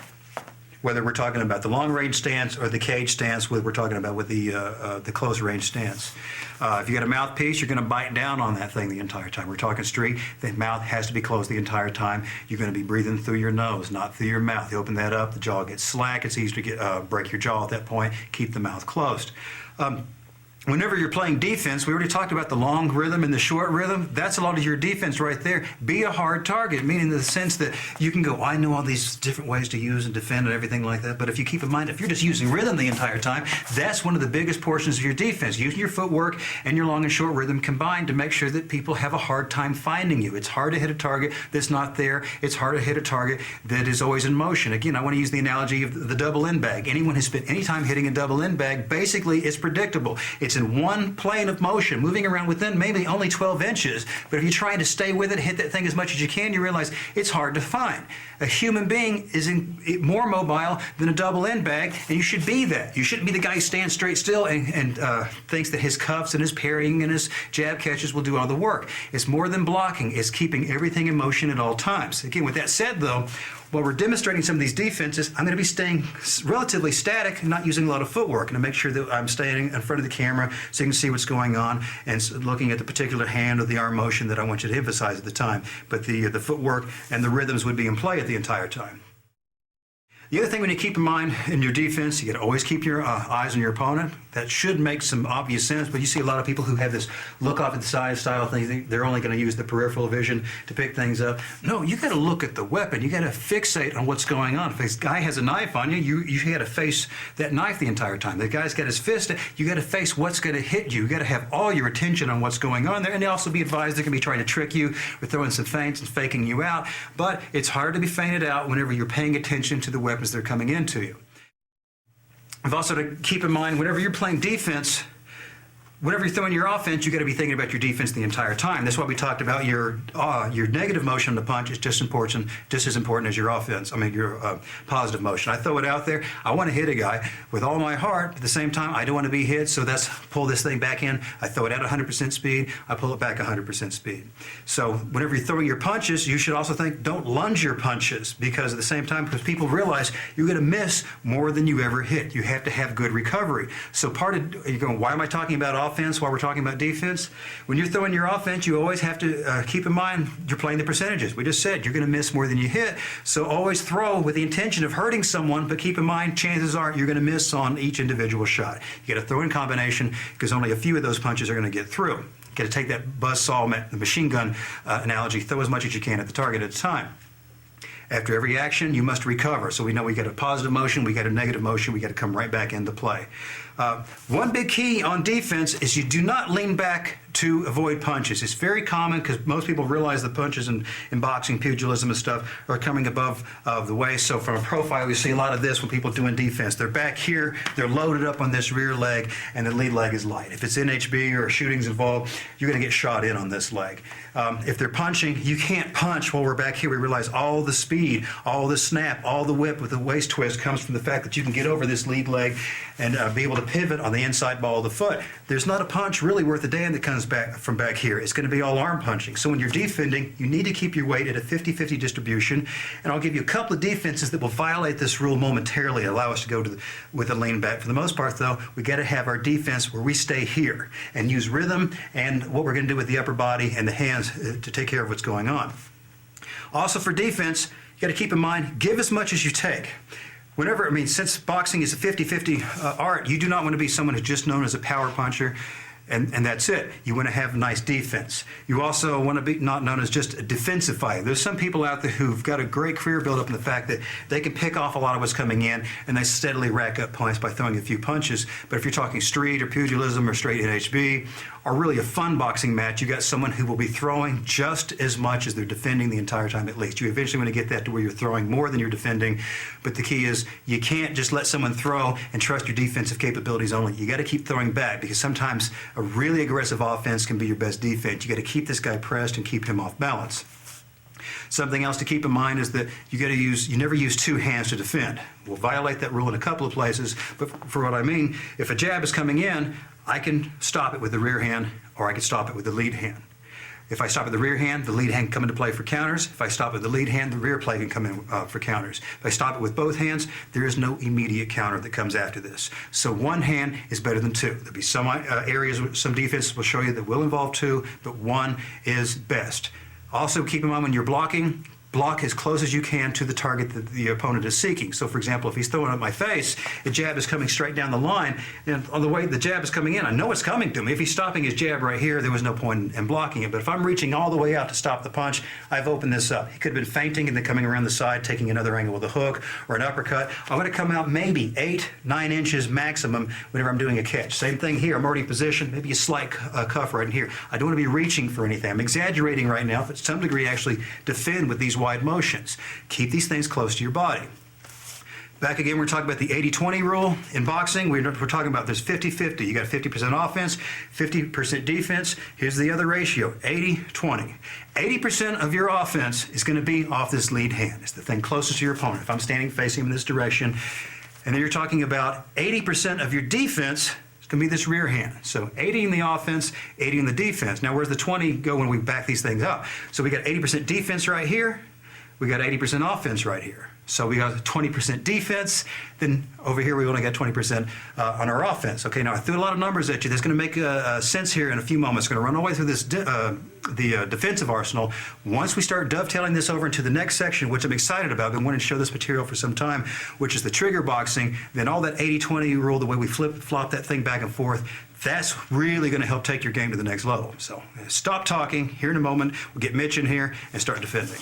Whether we're talking about the long-range stance or the cage stance, we're talking about with the close-range stance. If you got a mouthpiece, you're going to bite down on that thing the entire time. We're talking street. The mouth has to be closed the entire time. You're going to be breathing through your nose, not through your mouth. You open that up, the jaw gets slack. It's easy to break your jaw at that point. Keep the mouth closed. Whenever you're playing defense, we already talked about the long rhythm and the short rhythm. That's a lot of your defense right there. Be a hard target, meaning in the sense that you can go, I know all these different ways to use and defend and everything like that. But if you keep in mind, if you're just using rhythm the entire time, that's one of the biggest portions of your defense. Using your footwork and your long and short rhythm combined to make sure that people have a hard time finding you. It's hard to hit a target that's not there. It's hard to hit a target that is always in motion. Again, I want to use the analogy of the double end bag. Anyone who's spent any time hitting a double end bag, basically it's predictable. It's It's in one plane of motion, moving around within maybe only 12 inches. But if you're trying to stay with it, hit that thing as much as you can, you realize it's hard to find. A human being is more mobile than a double end bag, and you should be that. You shouldn't be the guy who stands straight still and thinks that his cuffs and his parrying and his jab catches will do all the work. It's more than blocking. It's keeping everything in motion at all times. Again, with that said, though, while we're demonstrating some of these defenses, I'm going to be staying relatively static and not using a lot of footwork, and to make sure that I'm staying in front of the camera so you can see what's going on and looking at the particular hand or the arm motion that I want you to emphasize at the time. But the footwork and the rhythms would be in play at the entire time. The other thing we need to keep in mind in your defense, you got to always keep your eyes on your opponent. That should make some obvious sense, but you see a lot of people who have this look off at the side style thing. They're only going to use the peripheral vision to pick things up. No, you got to look at the weapon. You got to fixate on what's going on. If this guy has a knife on you, you got to face that knife the entire time. The guy's got his fist. You got to face what's going to hit you. You got to have all your attention on what's going on there, and also be advised they can be trying to trick you with throwing some feints and faking you out. But it's hard to be feinted out whenever you're paying attention to the weapons that are coming into you. I've also to keep in mind, whenever you're playing defense, whenever you're throwing your offense, you got to be thinking about your defense the entire time. That's why we talked about your negative motion on the punch is just as important as your offense. I mean, your positive motion. I throw it out there. I want to hit a guy with all my heart. But at the same time, I don't want to be hit. So that's pull this thing back in. I throw it at 100% speed. I pull it back 100% speed. So whenever you're throwing your punches, you should also think don't lunge your punches, because at the same time, because people realize you're going to miss more than you ever hit. You have to have good recovery. So you're going, why am I talking about offense while we're talking about defense? When you're throwing your offense, you always have to keep in mind you're playing the percentages. We just said you're going to miss more than you hit, so always throw with the intention of hurting someone, but keep in mind chances are you're going to miss on each individual shot. You got to throw in combination, because only a few of those punches are going to get through. You got to take that buzzsaw, the machine gun analogy, throw as much as you can at the target at a time. After every action, you must recover. So we know we got a positive motion, we got a negative motion, we got to come right back into play. One big key on defense is you do not lean back to avoid punches. It's very common, because most people realize the punches in boxing, pugilism and stuff are coming above the waist. So from a profile, we see a lot of this when people doing defense. They're back here, they're loaded up on this rear leg, and the lead leg is light. If it's NHB or shooting's involved, you're going to get shot in on this leg. If they're punching, you can't punch while we're back here. We realize all the speed, all the snap, all the whip with the waist twist comes from the fact that you can get over this lead leg and be able to pivot on the inside ball of the foot. There's not a punch really worth a damn that comes back from back here. It's going to be all arm punching. So when you're defending, you need to keep your weight at a 50-50 distribution, and I'll give you a couple of defenses that will violate this rule momentarily, allow us to go with a lean back. For the most part, though, we got to have our defense where we stay here and use rhythm and what we're going to do with the upper body and the hands to take care of what's going on. Also for defense, you got to keep in mind, give as much as you take. Since boxing is a 50-50 art, you do not want to be someone who's just known as a power puncher, and that's it. You want to have nice defense. You also want to be not known as just a defensive fighter. There's some people out there who've got a great career built up in the fact that they can pick off a lot of what's coming in, and they steadily rack up points by throwing a few punches. But if you're talking street or pugilism or straight NHB, or really a fun boxing match, you got someone who will be throwing just as much as they're defending the entire time at least. You eventually want to get that to where you're throwing more than you're defending, but the key is you can't just let someone throw and trust your defensive capabilities only. You got to keep throwing back, because sometimes a really aggressive offense can be your best defense. You got to keep this guy pressed and keep him off balance. Something else to keep in mind is that you never use two hands to defend. We'll violate that rule in a couple of places, but for what I mean, if a jab is coming in, I can stop it with the rear hand, or I can stop it with the lead hand. If I stop with the rear hand, the lead hand can come into play for counters. If I stop with the lead hand, the rear play can come in for counters. If I stop it with both hands, there is no immediate counter that comes after this. So one hand is better than two. There'll be some areas, some defenses will show you that will involve two, but one is best. Also keep in mind when you're blocking, block as close as you can to the target that the opponent is seeking. So for example, if he's throwing at my face, the jab is coming straight down the line, and on the way the jab is coming in, I know it's coming to me. If he's stopping his jab right here, there was no point in blocking it. But if I'm reaching all the way out to stop the punch, I've opened this up. He could have been feinting and then coming around the side, taking another angle with a hook or an uppercut. I'm going to come out maybe 8-9 inches maximum whenever I'm doing a catch. Same thing here. I'm already positioned, maybe a slight cuff right in here. I don't want to be reaching for anything. I'm exaggerating right now, but to some degree actually defend with these wide motions. Keep these things close to your body. Back again, we're talking about the 80-20 rule in boxing. We're talking about there's 50-50. You got 50% offense, 50% defense. Here's the other ratio, 80-20. 80% of your offense is going to be off this lead hand. It's the thing closest to your opponent. If I'm standing facing him in this direction, and then you're talking about 80% of your defense is going to be this rear hand. So 80 in the offense, 80 in the defense. Now, where's the 20 go when we back these things up? So we got 80% defense right here. We got 80% offense right here. So we got 20% defense, then over here we only got 20% on our offense. Okay, now I threw a lot of numbers at you. That's going to make sense here in a few moments. It's going to run all the way through this the defensive arsenal. Once we start dovetailing this over into the next section, which I'm excited about, I've been wanting to show this material for some time, which is the trigger boxing, then all that 80-20 rule, the way we flop that thing back and forth, that's really going to help take your game to the next level. So stop talking. Here in a moment, we'll get Mitch in here and start defending.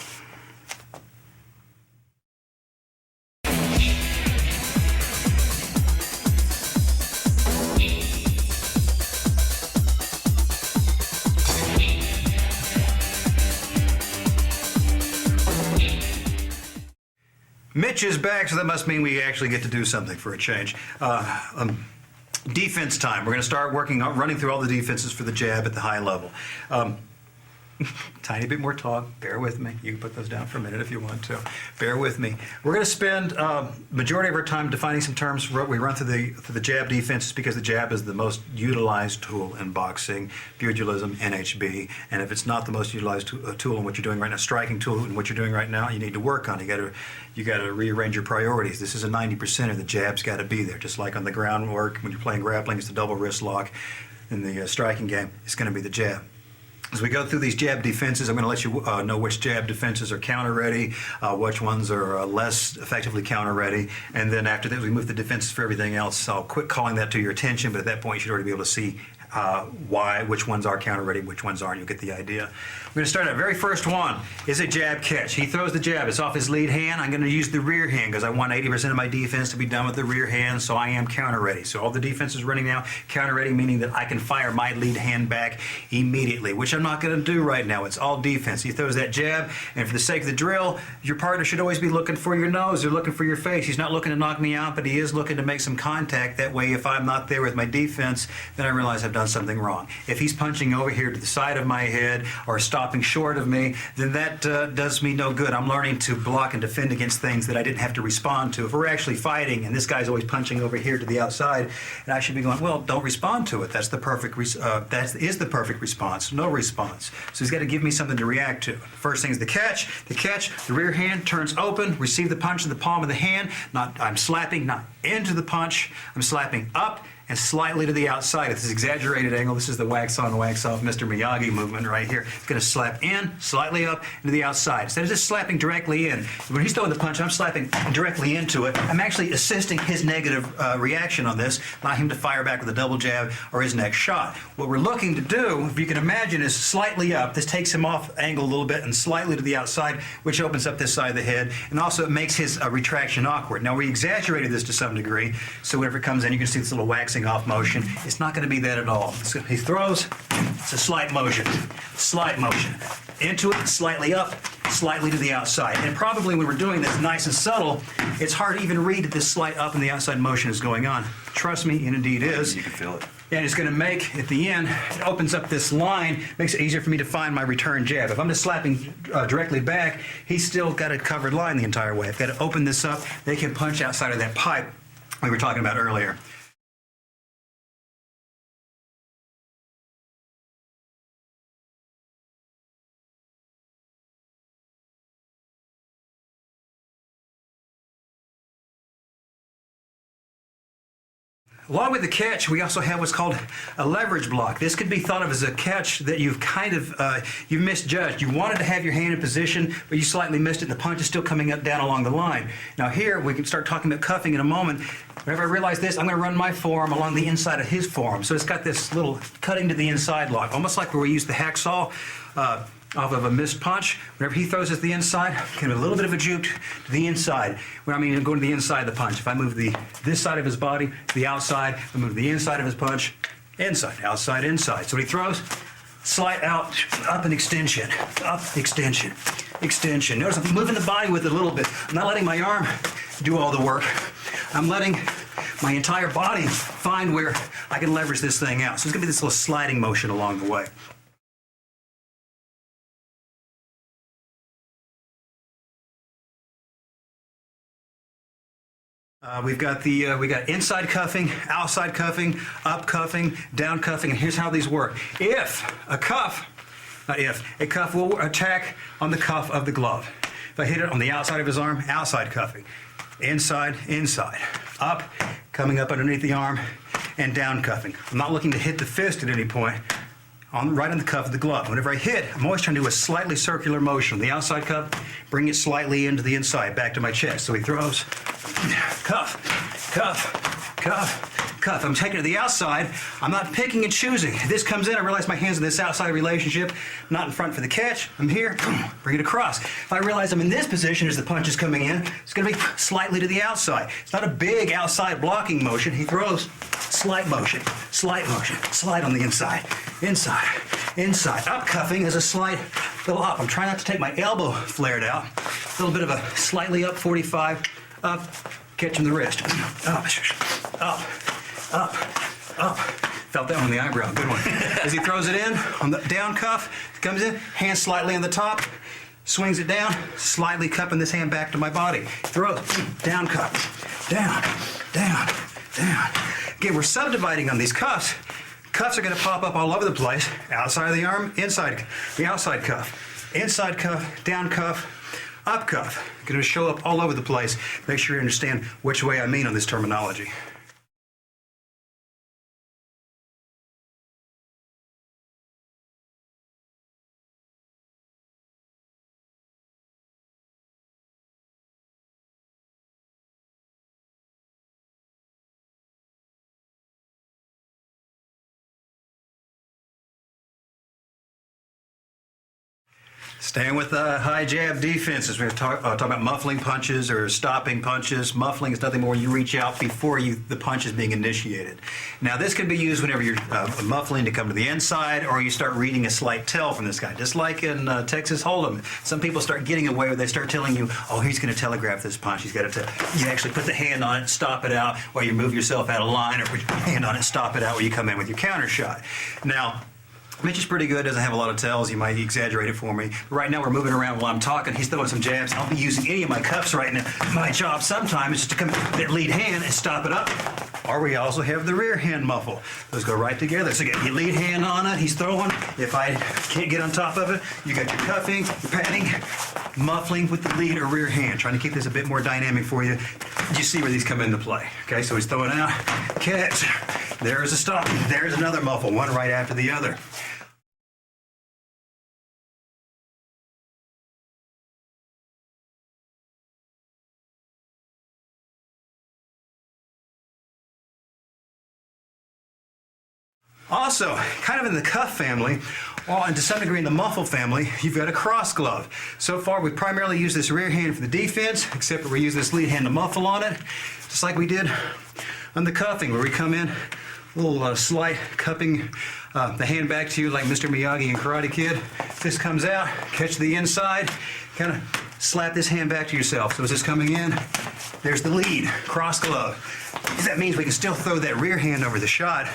Mitch is back, so that must mean we actually get to do something for a change. Defense time. We're going to start running through all the defenses for the jab at the high level. Tiny bit more talk. Bear with me. You can put those down for a minute if you want to. Bear with me. We're going to spend majority of our time defining some terms. We run through the jab defenses because the jab is the most utilized tool in boxing, pugilism, NHB. And if it's not the most utilized tool in what you're doing right now, striking tool in what you're doing right now, you need to work on it. You got to rearrange your priorities. This is a 90%er. The jab's got to be there. Just like on the groundwork, when you're playing grappling, it's the double wrist lock. In the striking game, it's going to be the jab. As we go through these jab defenses, I'm going to let you know which jab defenses are counter-ready, which ones are less effectively counter-ready, and then after that we move the defenses for everything else. I'll quit calling that to your attention, but at that point you should already be able to see which ones are counter-ready, which ones aren't. You'll get the idea. We're going to start. Our very first one is a jab catch. He throws the jab. It's off his lead hand. I'm going to use the rear hand because I want 80% of my defense to be done with the rear hand, so I am counter-ready. So all the defense is running now. Counter-ready meaning that I can fire my lead hand back immediately, which I'm not going to do right now. It's all defense. He throws that jab, and for the sake of the drill, your partner should always be looking for your nose. They're looking for your face. He's not looking to knock me out, but he is looking to make some contact. That way, if I'm not there with my defense, then I realize I've done something wrong. If he's punching over here to the side of my head or stopping short of me, then that does me no good. I'm learning to block and defend against things that I didn't have to respond to. If we're actually fighting and this guy's always punching over here to the outside, and I should be going, well, don't respond to it. That's the perfect that is the perfect response. No response. So he's got to give me something to react to. First thing is the catch. The catch, the rear hand turns open, receive the punch in the palm of the hand. I'm slapping not into the punch. I'm slapping up and slightly to the outside. At this exaggerated angle, this is the wax on, wax off Mr. Miyagi movement right here. It's going to slap in, slightly up, and to the outside. Instead of just slapping directly in, when he's throwing the punch, I'm slapping directly into it. I'm actually assisting his negative reaction on this, allowing him to fire back with a double jab or his next shot. What we're looking to do, if you can imagine, is slightly up. This takes him off angle a little bit and slightly to the outside, which opens up this side of the head, and also it makes his retraction awkward. Now, we exaggerated this to some degree, so whenever it comes in, you can see this little waxing off motion. It's not going to be that at all. He throws, it's a slight motion, into it, slightly up, slightly to the outside. And probably when we're doing this nice and subtle, it's hard to even read that this slight up and the outside motion is going on. Trust me, and indeed is. You can feel it. And it's going to make, at the end, it opens up this line, makes it easier for me to find my return jab. If I'm just slapping directly back, he's still got a covered line the entire way. I've got to open this up. They can punch outside of that pipe we were talking about earlier. Along with the catch, we also have what's called a leverage block. This could be thought of as a catch that you've kind of you misjudged. You wanted to have your hand in position, but you slightly missed it. The punch is still coming up down along the line. Now here, we can start talking about cuffing in a moment. Whenever I realize this, I'm going to run my forearm along the inside of his forearm. So it's got this little cutting to the inside lock, almost like where we use the hacksaw off of a missed punch. Whenever he throws it to the inside, kind of a little bit of a juke to the inside. When I mean going to the inside of the punch. If I move this side of his body to the outside, I move the inside of his punch, inside, outside, inside. So when he throws, slight out, up and extension, up, extension. extension. Notice I'm moving the body with it a little bit. I'm not letting my arm do all the work. I'm letting my entire body find where I can leverage this thing out. So it's going to be this little sliding motion along the way. We got inside cuffing, outside cuffing, up cuffing, down cuffing, and here's how these work. A cuff will attack on the cuff of the glove. If I hit it on the outside of his arm, outside cuffing. Inside, inside. Up, coming up underneath the arm, and down cuffing. I'm not looking to hit the fist at any point. Right on the cuff of the glove. Whenever I hit, I'm always trying to do a slightly circular motion. The outside cuff, bring it slightly into the inside, back to my chest. So he throws, cuff, cuff, cuff, cuff. I'm taking it to the outside. I'm not picking and choosing. If this comes in, I realize my hands in this outside relationship, not in front for the catch. I'm here, bring it across. If I realize I'm in this position as the punch is coming in, it's going to be slightly to the outside. It's not a big outside blocking motion. He throws, slight motion, slide on the inside, inside, inside. Up cuffing is a slight little up. I'm trying not to take my elbow flared out. A little bit of a slightly up 45, up, catching the wrist. Up, up, up. Felt that one on the eyebrow, good one. As he throws it in, on the down cuff, comes in, hand slightly on the top, swings it down, slightly cupping this hand back to my body. Throws, down cuff, down, down, down. Again, we're subdividing on these cuffs. Cuffs are going to pop up all over the place. Outside of the arm, inside, the outside cuff. Inside cuff, down cuff, up cuff. Going to show up all over the place. Make sure you understand which way I mean on this terminology. Staying with high jab defenses, we're talking about muffling punches or stopping punches. Muffling is nothing more. You reach out before the punch is being initiated. Now, this can be used whenever you're muffling to come to the inside, or you start reading a slight tell from this guy. Just like in Texas Hold'em, some people start getting away where they start telling you, oh, he's going to telegraph this punch. He's got to. You actually put the hand on it, stop it out, or you move yourself out of line, or put your hand on it, stop it out, where you come in with your counter shot. Now, Mitch is pretty good, doesn't have a lot of tells. You might exaggerate it for me. Right now we're moving around while I'm talking. He's throwing some jabs. I don't be using any of my cuffs right now. My job sometimes is just to come that lead hand and stop it up. Or we also have the rear hand muffle. Those go right together. So you get your lead hand on it, he's throwing. If I can't get on top of it, you got your cuffing, your patting, muffling with the lead or rear hand. Trying to keep this a bit more dynamic for you. You see where these come into play. Okay, so he's throwing out, catch. There's a stop. There's another muffle, one right after the other. Also, kind of in the cuff family, and to some degree in the muffle family, you've got a cross glove. So far, we've primarily used this rear hand for the defense, except that we're using this lead hand to muffle on it, just like we did on the cuffing, where we come in, a little slight cupping the hand back to you like Mr. Miyagi in Karate Kid. This comes out, catch the inside, kind of slap this hand back to yourself. So as it's coming in, there's the lead, cross glove. That means we can still throw that rear hand over the shot,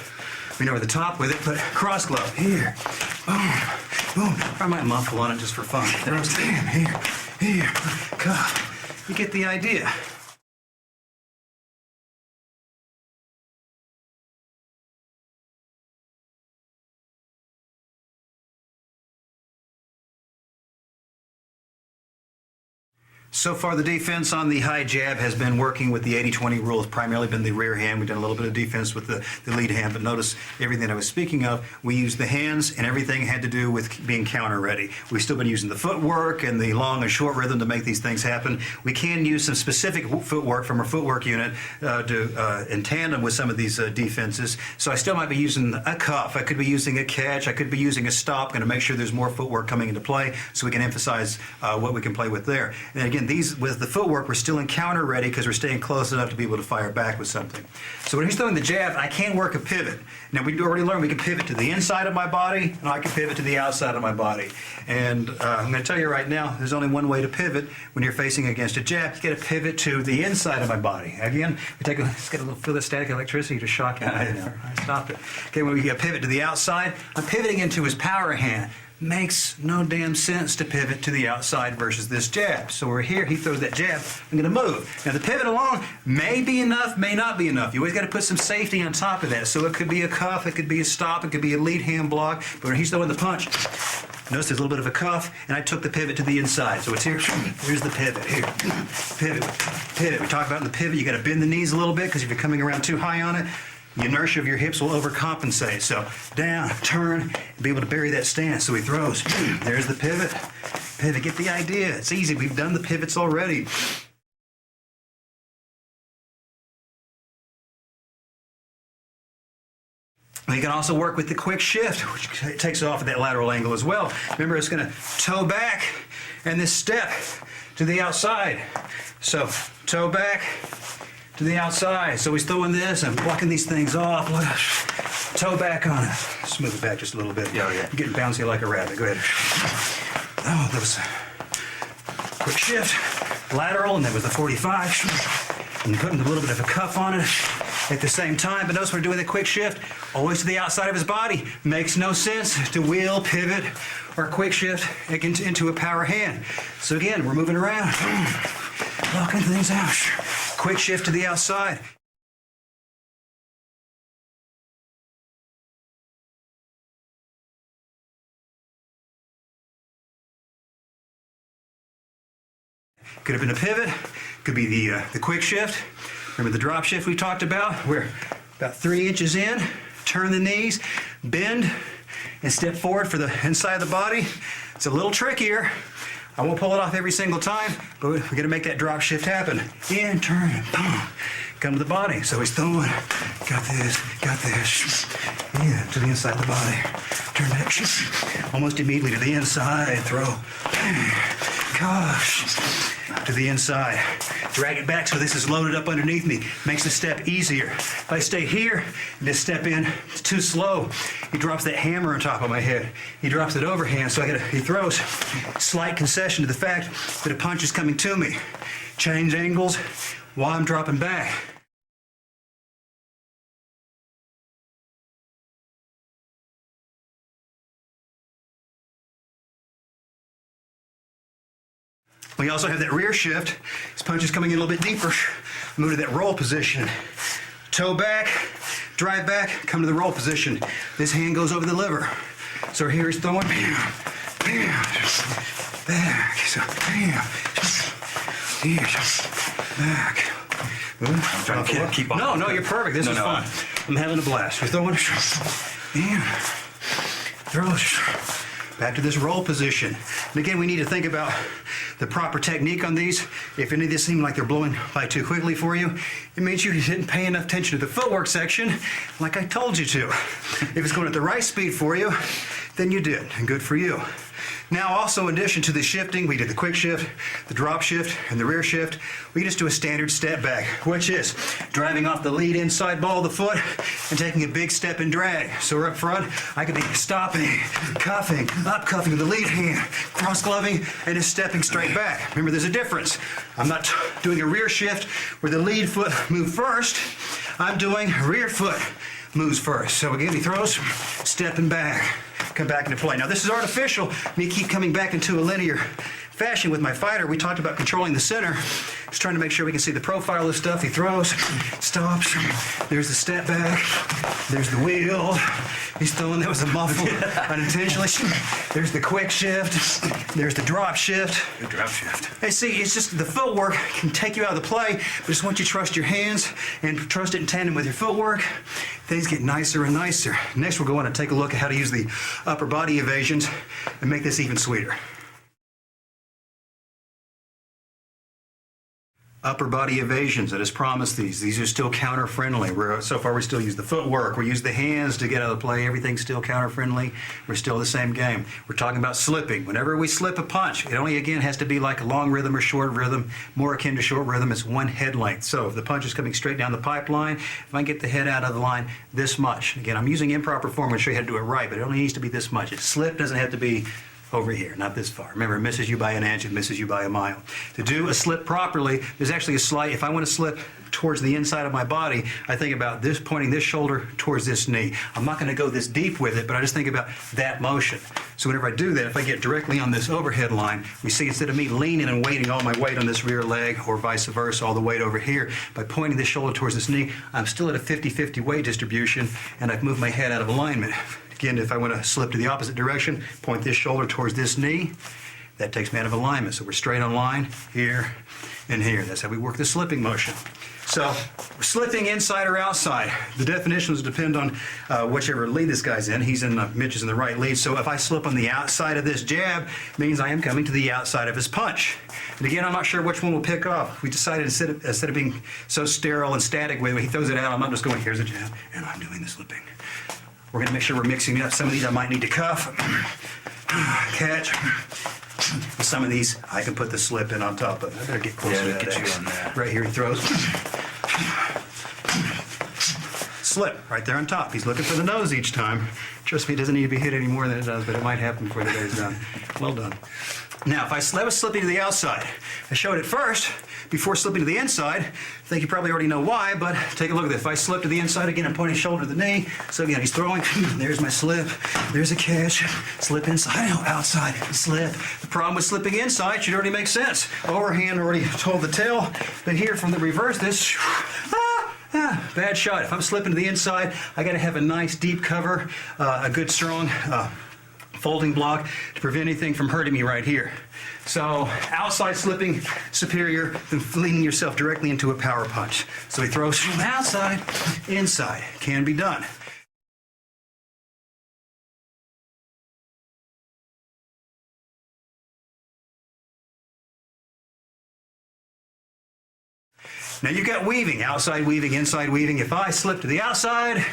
over the top with it, but cross glove, here, boom, boom. I might muffle on it just for fun. There's bam, here, cuff. You get the idea. So far, the defense on the high jab has been working with the 80-20 rule. It's primarily been the rear hand. We've done a little bit of defense with the lead hand, but notice everything I was speaking of, we used the hands, and everything had to do with being counter ready. We've still been using the footwork and the long and short rhythm to make these things happen. We can use some specific footwork from our footwork unit in tandem with some of these defenses. So I still might be using a cuff. I could be using a catch. I could be using a stop. Going to make sure there's more footwork coming into play so we can emphasize what we can play with there. And again, again, these with the footwork, we're still encounter ready because we're staying close enough to be able to fire back with something. So when he's throwing the jab, I can work a pivot. Now we already learned we can pivot to the inside of my body, and I can pivot to the outside of my body. And I'm going to tell you right now, there's only one way to pivot when you're facing against a jab. You got to pivot to the inside of my body. Again, let's get a little feel the static electricity to shock him. I stopped it. Okay, when we get pivot to the outside, I'm pivoting into his power hand. Makes no damn sense to pivot to the outside versus this jab. So we're here, he throws that jab, I'm going to move. Now the pivot alone may be enough, may not be enough. You always got to put some safety on top of that. So it could be a cuff, it could be a stop, it could be a lead hand block. But when he's throwing the punch, notice there's a little bit of a cuff, and I took the pivot to the inside. So it's here, here's the pivot, here, pivot, pivot. We talk about in the pivot, you got to bend the knees a little bit because if you're coming around too high on it, the inertia of your hips will overcompensate. So down, turn, and be able to bury that stance. So he throws. There's the pivot. Pivot, get the idea. It's easy. We've done the pivots already. You can also work with the quick shift, which takes off at that lateral angle as well. Remember, it's going to toe back and this step to the outside. So toe back to the outside. So he's throwing this and blocking these things off. Toe back on it. Smooth it back just a little bit. Yeah. You're getting bouncy like a rabbit. Go ahead. Oh, that was a quick shift. Lateral, and that was the 45. And putting a little bit of a cuff on it at the same time. But notice we're doing the quick shift always to the outside of his body. Makes no sense to wheel, pivot, or quick shift into a power hand. So again, we're moving around. Locking things out. Quick shift to the outside. Could have been a pivot, could be the quick shift. Remember the drop shift we talked about? We're about 3 inches in, turn the knees, bend, and step forward for the inside of the body. It's a little trickier. I won't pull it off every single time, but we're going to make that drop shift happen. In, turn, boom, come to the body. So he's throwing, got this, yeah, to the inside of the body. Turn that, almost immediately to the inside, throw, gosh, to the inside. Drag it back so this is loaded up underneath me. Makes the step easier. If I stay here and just step in, it's too slow. He drops that hammer on top of my head. He drops it overhand, so he throws. Slight concession to the fact that a punch is coming to me. Change angles while I'm dropping back. We also have that rear shift. His punch is coming in a little bit deeper. Move to that roll position. Toe back, drive back, come to the roll position. This hand goes over the liver. So here he's throwing, bam, bam, back, so bam, here, back. I'm trying to keep on. No, you're perfect. This is fun. I'm having a blast. We're throwing, bam, throw, back to this roll position. And again, we need to think about the proper technique on these. If any of these seem like they're blowing by too quickly for you, it means you didn't pay enough attention to the footwork section like I told you to. If it's going at the right speed for you, then you did, and good for you. Now also in addition to the shifting, we did the quick shift, the drop shift, and the rear shift. We just do a standard step back, which is driving off the lead inside ball of the foot and taking a big step and drag. So we're up front, I could be stopping, cuffing, up cuffing the lead hand, cross gloving, and just stepping straight back. Remember, there's a difference. I'm not doing a rear shift where the lead foot moves first. I'm doing rear foot moves first. So again, he throws, stepping back, come back into play. Now this is artificial, me keep coming back into a linear fashion with my fighter. We talked about controlling the center. Just trying to make sure we can see the profile of stuff. He throws, stops, there's the step back, there's the wheel. He's throwing, that was a muffle unintentionally. There's the quick shift, there's the drop shift. Good drop shift. Hey, see, it's just the footwork can take you out of the play, but just want you to trust your hands and trust it in tandem with your footwork. Things get nicer and nicer. Next, we're going to take a look at how to use the upper body evasions and make this even sweeter. Upper body evasions, I just promised these. These are still counter-friendly. So far we still use the footwork. We use the hands to get out of the play. Everything's still counter-friendly. We're still the same game. We're talking about slipping. Whenever we slip a punch, it only, again, has to be like a long rhythm or short rhythm. More akin to short rhythm, it's one head length. So if the punch is coming straight down the pipeline, if I get the head out of the line this much. Again, I'm using improper form. I'm going to show you how to do it right, but it only needs to be this much. It slip doesn't have to be over here, not this far. Remember, it misses you by an inch, it misses you by a mile. To do a slip properly, there's actually a slight, if I want to slip towards the inside of my body, I think about this, pointing this shoulder towards this knee. I'm not going to go this deep with it, but I just think about that motion. So whenever I do that, if I get directly on this overhead line, we see instead of me leaning and weighting all my weight on this rear leg, or vice versa, all the weight over here, by pointing this shoulder towards this knee, I'm still at a 50-50 weight distribution, and I've moved my head out of alignment. Again, if I want to slip to the opposite direction, point this shoulder towards this knee, that takes me out of alignment. So we're straight on line here and here. That's how we work the slipping motion. So slipping inside or outside, the definitions depend on whichever lead this guy's in. Mitch is in the right lead. So if I slip on the outside of this jab, it means I am coming to the outside of his punch. And again, I'm not sure which one will pick up. We decided instead of being so sterile and static with it, when he throws it out, I'm not just going, here's a jab, and I'm doing the slipping. We're going to make sure we're mixing up. Some of these I might need to cuff, catch. And some of these I can put the slip in on top of. I better get closer to that. Get you on that. Right here he throws. Slip right there on top. He's looking for the nose each time. Trust me, it doesn't need to be hit any more than it does, but it might happen before the day's done. Well done. Now, if I was slipping to the outside, I showed it first before slipping to the inside. I think you probably already know why, but take a look at this. If I slip to the inside, again, I'm pointing shoulder to the knee. So again, he's throwing. There's my slip. There's a catch. Slip inside, outside, slip. The problem with slipping inside should already make sense. Overhand already told the tail, but here from the reverse, this, bad shot. If I'm slipping to the inside, I got to have a nice deep cover, a good strong folding block to prevent anything from hurting me right here. So outside slipping superior than leaning yourself directly into a power punch. So he throws from outside, inside. Can be done. Now you've got weaving, outside weaving, inside weaving. If I slip to the outside,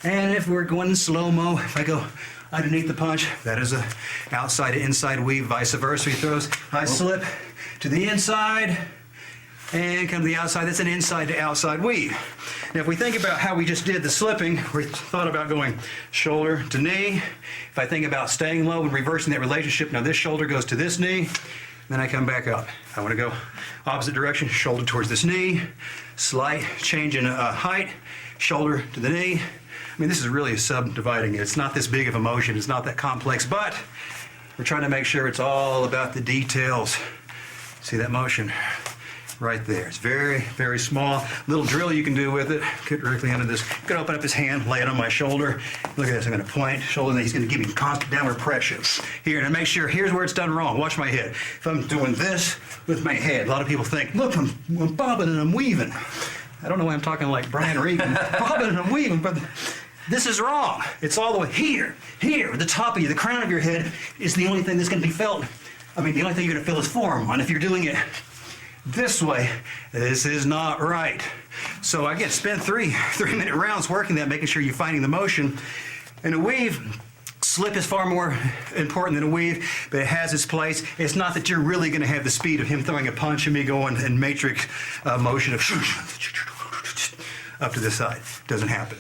and if we're going in slow-mo, if I go underneath the punch, that is a outside to inside weave, vice versa. He throws, I slip to the inside, and come to the outside, that's an inside to outside weave. Now if we think about how we just did the slipping, we thought about going shoulder to knee. If I think about staying low and reversing that relationship, now this shoulder goes to this knee, then I come back up. I want to go opposite direction, shoulder towards this knee, slight change in height, shoulder to the knee. I mean, this is really subdividing it. It's not this big of a motion. It's not that complex, but we're trying to make sure it's all about the details. See that motion right there? It's very, very small. Little drill you can do with it. Get directly under this. You can open up his hand, lay it on my shoulder. Look at this. I'm going to point, shoulder, and he's going to give me constant downward pressure. Here, and make sure, here's where it's done wrong. Watch my head. If I'm doing this with my head, a lot of people think, look, I'm bobbing and I'm weaving. I don't know why I'm talking like Brian Regan. Bobbing and I'm weaving, but this is wrong. It's all the way here, the top of you, the crown of your head is the only thing that's going to be felt. I mean, the only thing you're going to feel is form on. If you're doing it this way, this is not right. So again, spend three-minute rounds working that, making sure you're finding the motion. In a weave, slip is far more important than a weave, but it has its place. It's not that you're really going to have the speed of him throwing a punch and me going in matrix motion of up to the side. Doesn't happen.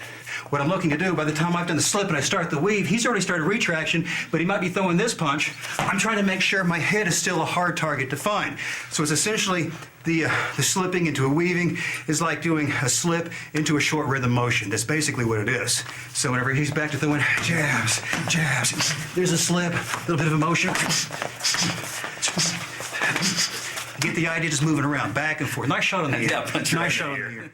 What I'm looking to do, by the time I've done the slip and I start the weave, he's already started retraction, but he might be throwing this punch. I'm trying to make sure my head is still a hard target to find. So it's essentially the slipping into a weaving is like doing a slip into a short rhythm motion. That's basically what it is. So whenever he's back to throwing jabs, there's a slip, a little bit of a motion. Get the idea, just moving around, back and forth. Nice shot on the ear. Yeah, punch right Nice shot in on the the ear. ear.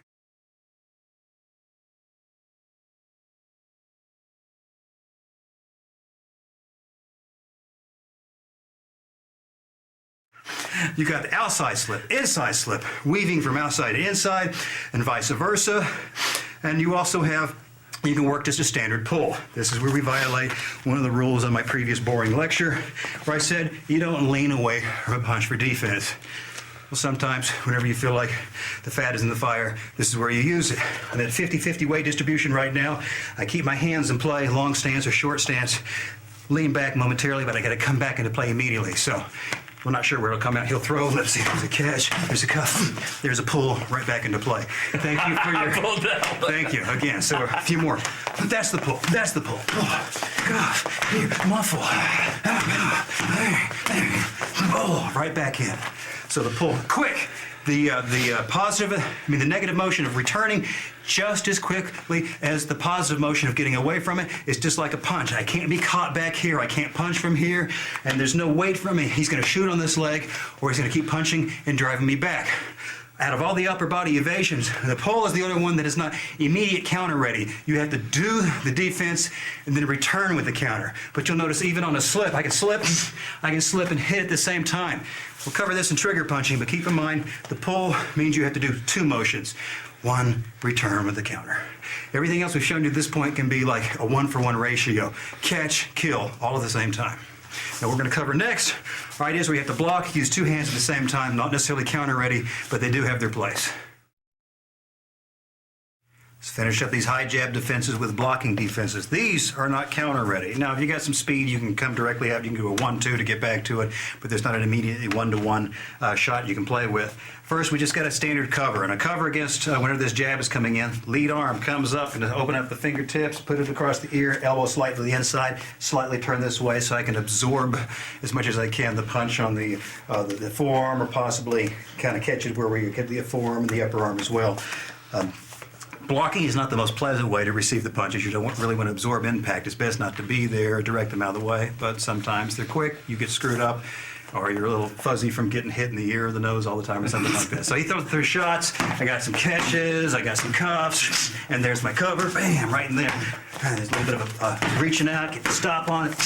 You got the outside slip, inside slip, weaving from outside to inside, and vice versa. And you also have, you can work just a standard pull. This is where we violate one of the rules on my previous boring lecture, where I said you don't lean away from a punch for defense. Well, sometimes whenever you feel like the fat is in the fire, this is where you use it. I'm at 50-50 weight distribution right now. I keep my hands in play, long stance or short stance, lean back momentarily, but I got to come back into play immediately. So we're not sure where it'll come out. He'll throw. Let's see. There's a catch. There's a cuff. There's a pull. Right back into play. Thank you for your. Thank you again. So a few more. That's the pull. That's the pull. Cuff. Here. Muffle. Oh, right back in. So the pull. Quick. The negative motion of returning just as quickly as the positive motion of getting away from it is just like a punch. I can't be caught back here. I can't punch from here, and there's no weight from me. He's going to shoot on this leg, or he's going to keep punching and driving me back. Out of all the upper body evasions, the pull is the only one that is not immediate counter ready. You have to do the defense and then return with the counter. But you'll notice even on a slip, I can slip and hit at the same time. We'll cover this in trigger punching, but keep in mind the pull means you have to do two motions. One, return with the counter. Everything else we've shown you at this point can be like a 1-for-1 ratio. Catch, kill, all at the same time. Now we're going to cover next our ideas where you have to block, use two hands at the same time, not necessarily counter ready, but they do have their place. Let's finish up these high jab defenses with blocking defenses. These are not counter ready. Now, if you got some speed, you can come directly out. You can do a 1-2 to get back to it, but there's not an immediately 1-to-1 shot you can play with. First, we just got a standard cover, and a cover against whenever this jab is coming in. Lead arm comes up and open up the fingertips, put it across the ear, elbow slightly to the inside, slightly turn this way so I can absorb as much as I can the punch on the forearm, or possibly kind of catch it where we get the forearm and the upper arm as well. Blocking is not the most pleasant way to receive the punches. You don't really want to absorb impact. It's best not to be there, direct them out of the way, but sometimes they're quick, you get screwed up, or you're a little fuzzy from getting hit in the ear or the nose all the time or something like that. So he throws through shots, I got some catches, I got some cuffs, and there's my cover, bam, right in there. And there's a little bit of a reaching out, get the stop on it,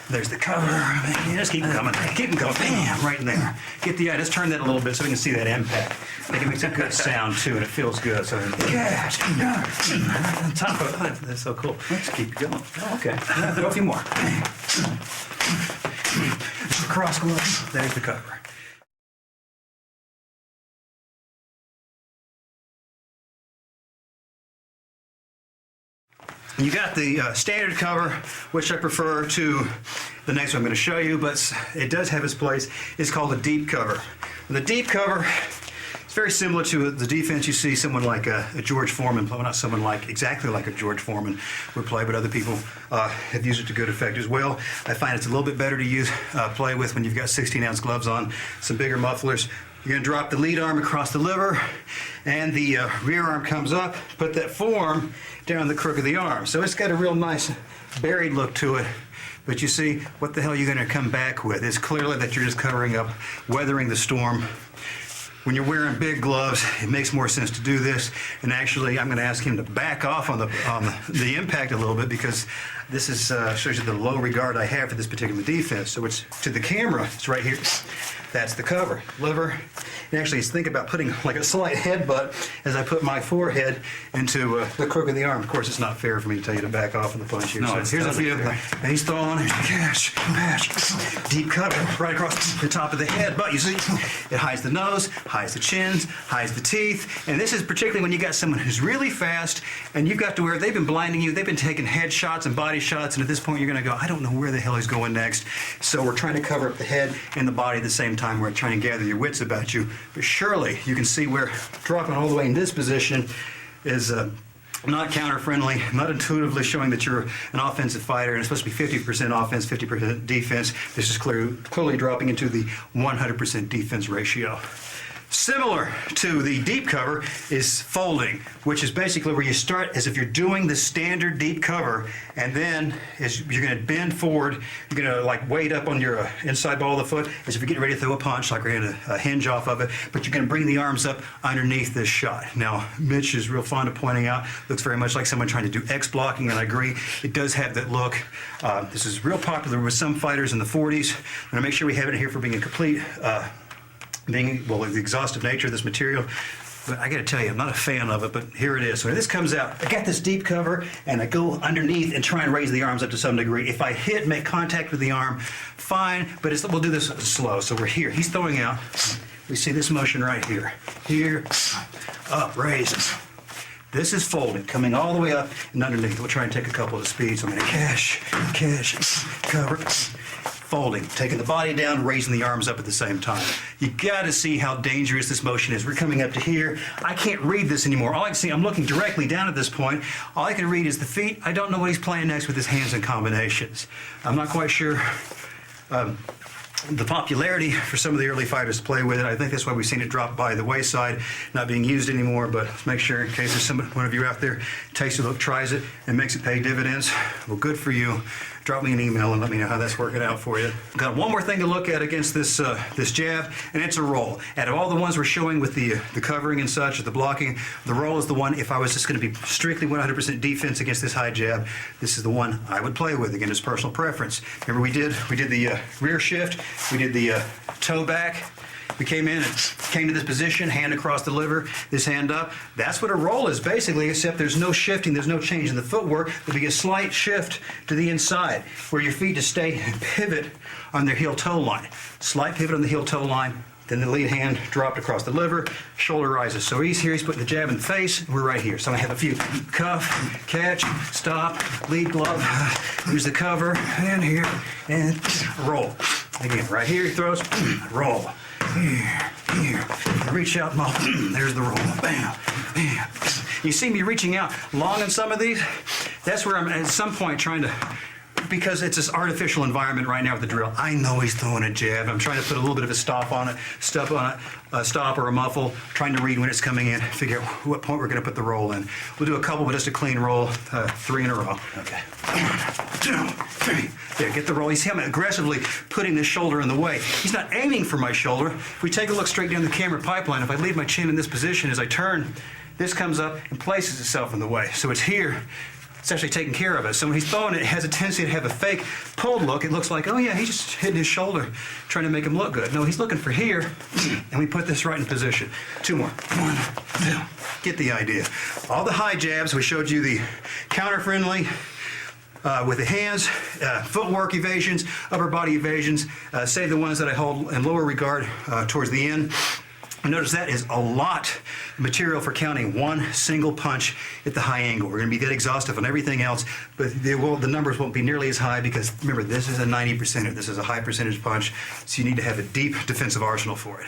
there's the cover, man, just keep them coming, bam, right in there. Get the, just turn that a little bit so we can see that impact. I think it makes a good sound too, and it feels good. So, catch, on top of it, that's so cool. Let's keep going. Oh, okay, go a few more. Cross glove, there's the cover. You got the standard cover, which I prefer to the next one I'm going to show you, but it does have its place. It's called a deep cover. And the deep cover, it's very similar to the defense you see someone like a George Foreman, well, not someone like exactly like a George Foreman would play, but other people have used it to good effect as well. I find it's a little bit better to use play with when you've got 16-ounce gloves on, some bigger mufflers. You're going to drop the lead arm across the liver, and the rear arm comes up. Put that forearm down the crook of the arm. So it's got a real nice buried look to it. But you see, what the hell are you going to come back with? It's clearly that you're just covering up, weathering the storm. When you're wearing big gloves, it makes more sense to do this. And actually, I'm going to ask him to back off on the impact a little bit, because this is shows you the low regard I have for this particular defense. So it's to the camera. It's right here. That's the cover, liver. And actually, think about putting like a slight headbutt as I put my forehead into the crook of the arm. Of course, it's not fair for me to tell you to back off on the punch here. No, so here's a view. And he's throwing. Here's the cash. Deep cover right across the top of the head. But you see, it hides the nose, hides the chins, hides the teeth. And this is particularly when you got someone who's really fast, and you've got to where they've been blinding you. They've been taking head shots and body shots, and at this point, you're going to go, I don't know where the hell he's going next. So we're trying to cover up the head and the body at the same time. We're trying to gather your wits about you. But surely you can see where dropping all the way in this position is not counter-friendly, not intuitively showing that you're an offensive fighter, and it's supposed to be 50% offense, 50% defense. This is clearly dropping into the 100% defense ratio. Similar to the deep cover is folding, which is basically where you start as if you're doing the standard deep cover, and then as you're going to bend forward, you're going to like weight up on your inside ball of the foot as if you're getting ready to throw a punch, like we're going to hinge off of it, but you're going to bring the arms up underneath this shot. Now, Mitch is real fond of pointing out, looks very much like someone trying to do X blocking, and I agree, it does have that look. This is real popular with some fighters in the 40s. I'm going to make sure we have it here for being a complete the exhaustive nature of this material. But I got to tell you, I'm not a fan of it, but here it is. So when this comes out, I got this deep cover, and I go underneath and try and raise the arms up to some degree. If I make contact with the arm, fine, but we'll do this slow. So we're here. He's throwing out. we see this motion right here. Here, up, raises. This is folded, coming all the way up and underneath. We'll try and take a couple of speeds. I'm going to cash, cover, folding, taking the body down, raising the arms up at the same time. You got to see how dangerous this motion is. We're coming up to here. I can't read this anymore. All I can see, I'm looking directly down at this point. All I can read is the feet. I don't know what he's playing next with his hands and combinations. I'm not quite sure the popularity for some of the early fighters to play with it. I think that's why we've seen it drop by the wayside, not being used anymore. But let's make sure, in case there's one of you out there takes a look, tries it, and makes it pay dividends. Well, good for you. Drop me an email and let me know how that's working out for you. Got one more thing to look at against this this jab, and it's a roll. Out of all the ones we're showing with the covering and such, the blocking, the roll is the one. If I was just going to be strictly 100% defense against this high jab, this is the one I would play with. Again, it's personal preference. Remember, we did the rear shift, we did the toe back. We came in and came to this position, hand across the liver, this hand up. That's what a roll is basically, except there's no shifting, there's no change in the footwork. There'll be a slight shift to the inside where your feet just stay and pivot on their heel-toe line. Slight pivot on the heel-toe line, then the lead hand dropped across the liver, shoulder rises. So he's here, he's putting the jab in the face, and we're right here. So I have a few cuff, catch, stop, lead glove, use the cover, and here, and roll. Again, right here he throws, roll. Here, reach out, there's the roll, bam, bam. You see me reaching out long in some of these? That's where I'm at some point trying to, because it's this artificial environment right now with the drill. I know he's throwing a jab. I'm trying to put a little bit of a stop on it, a stop or a muffle, trying to read when it's coming in, figure out what point we're going to put the roll in. We'll do a couple, but just a clean roll, 3 in a row. Okay. 1, 2, 3. There, get the roll. You see him aggressively putting this shoulder in the way. He's not aiming for my shoulder. If we take a look straight down the camera pipeline, if I leave my chin in this position as I turn, this comes up and places itself in the way. So it's here. It's actually taking care of it. So when he's throwing it, it has a tendency to have a fake pulled look. It looks like, oh yeah, he's just hitting his shoulder, trying to make him look good. No, he's looking for here, and we put this right in position. 2 more. 1, 2. Get the idea. All the high jabs, we showed you the counter-friendly, with the hands, footwork evasions, upper body evasions, save the ones that I hold in lower regard towards the end. Notice that is a lot of material for counting one single punch at the high angle. We're going to be that exhaustive on everything else, but the numbers won't be nearly as high because, remember, this is a 90%er. This is a high percentage punch, so you need to have a deep defensive arsenal for it.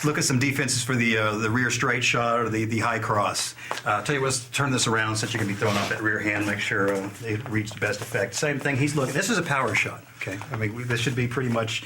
Look at some defenses for the rear straight shot or the high cross. I'll tell you what, let's turn this around since you're going to be throwing off that rear hand, make sure they reach the best effect. Same thing, he's looking. This is a power shot, okay? I mean, this should be pretty much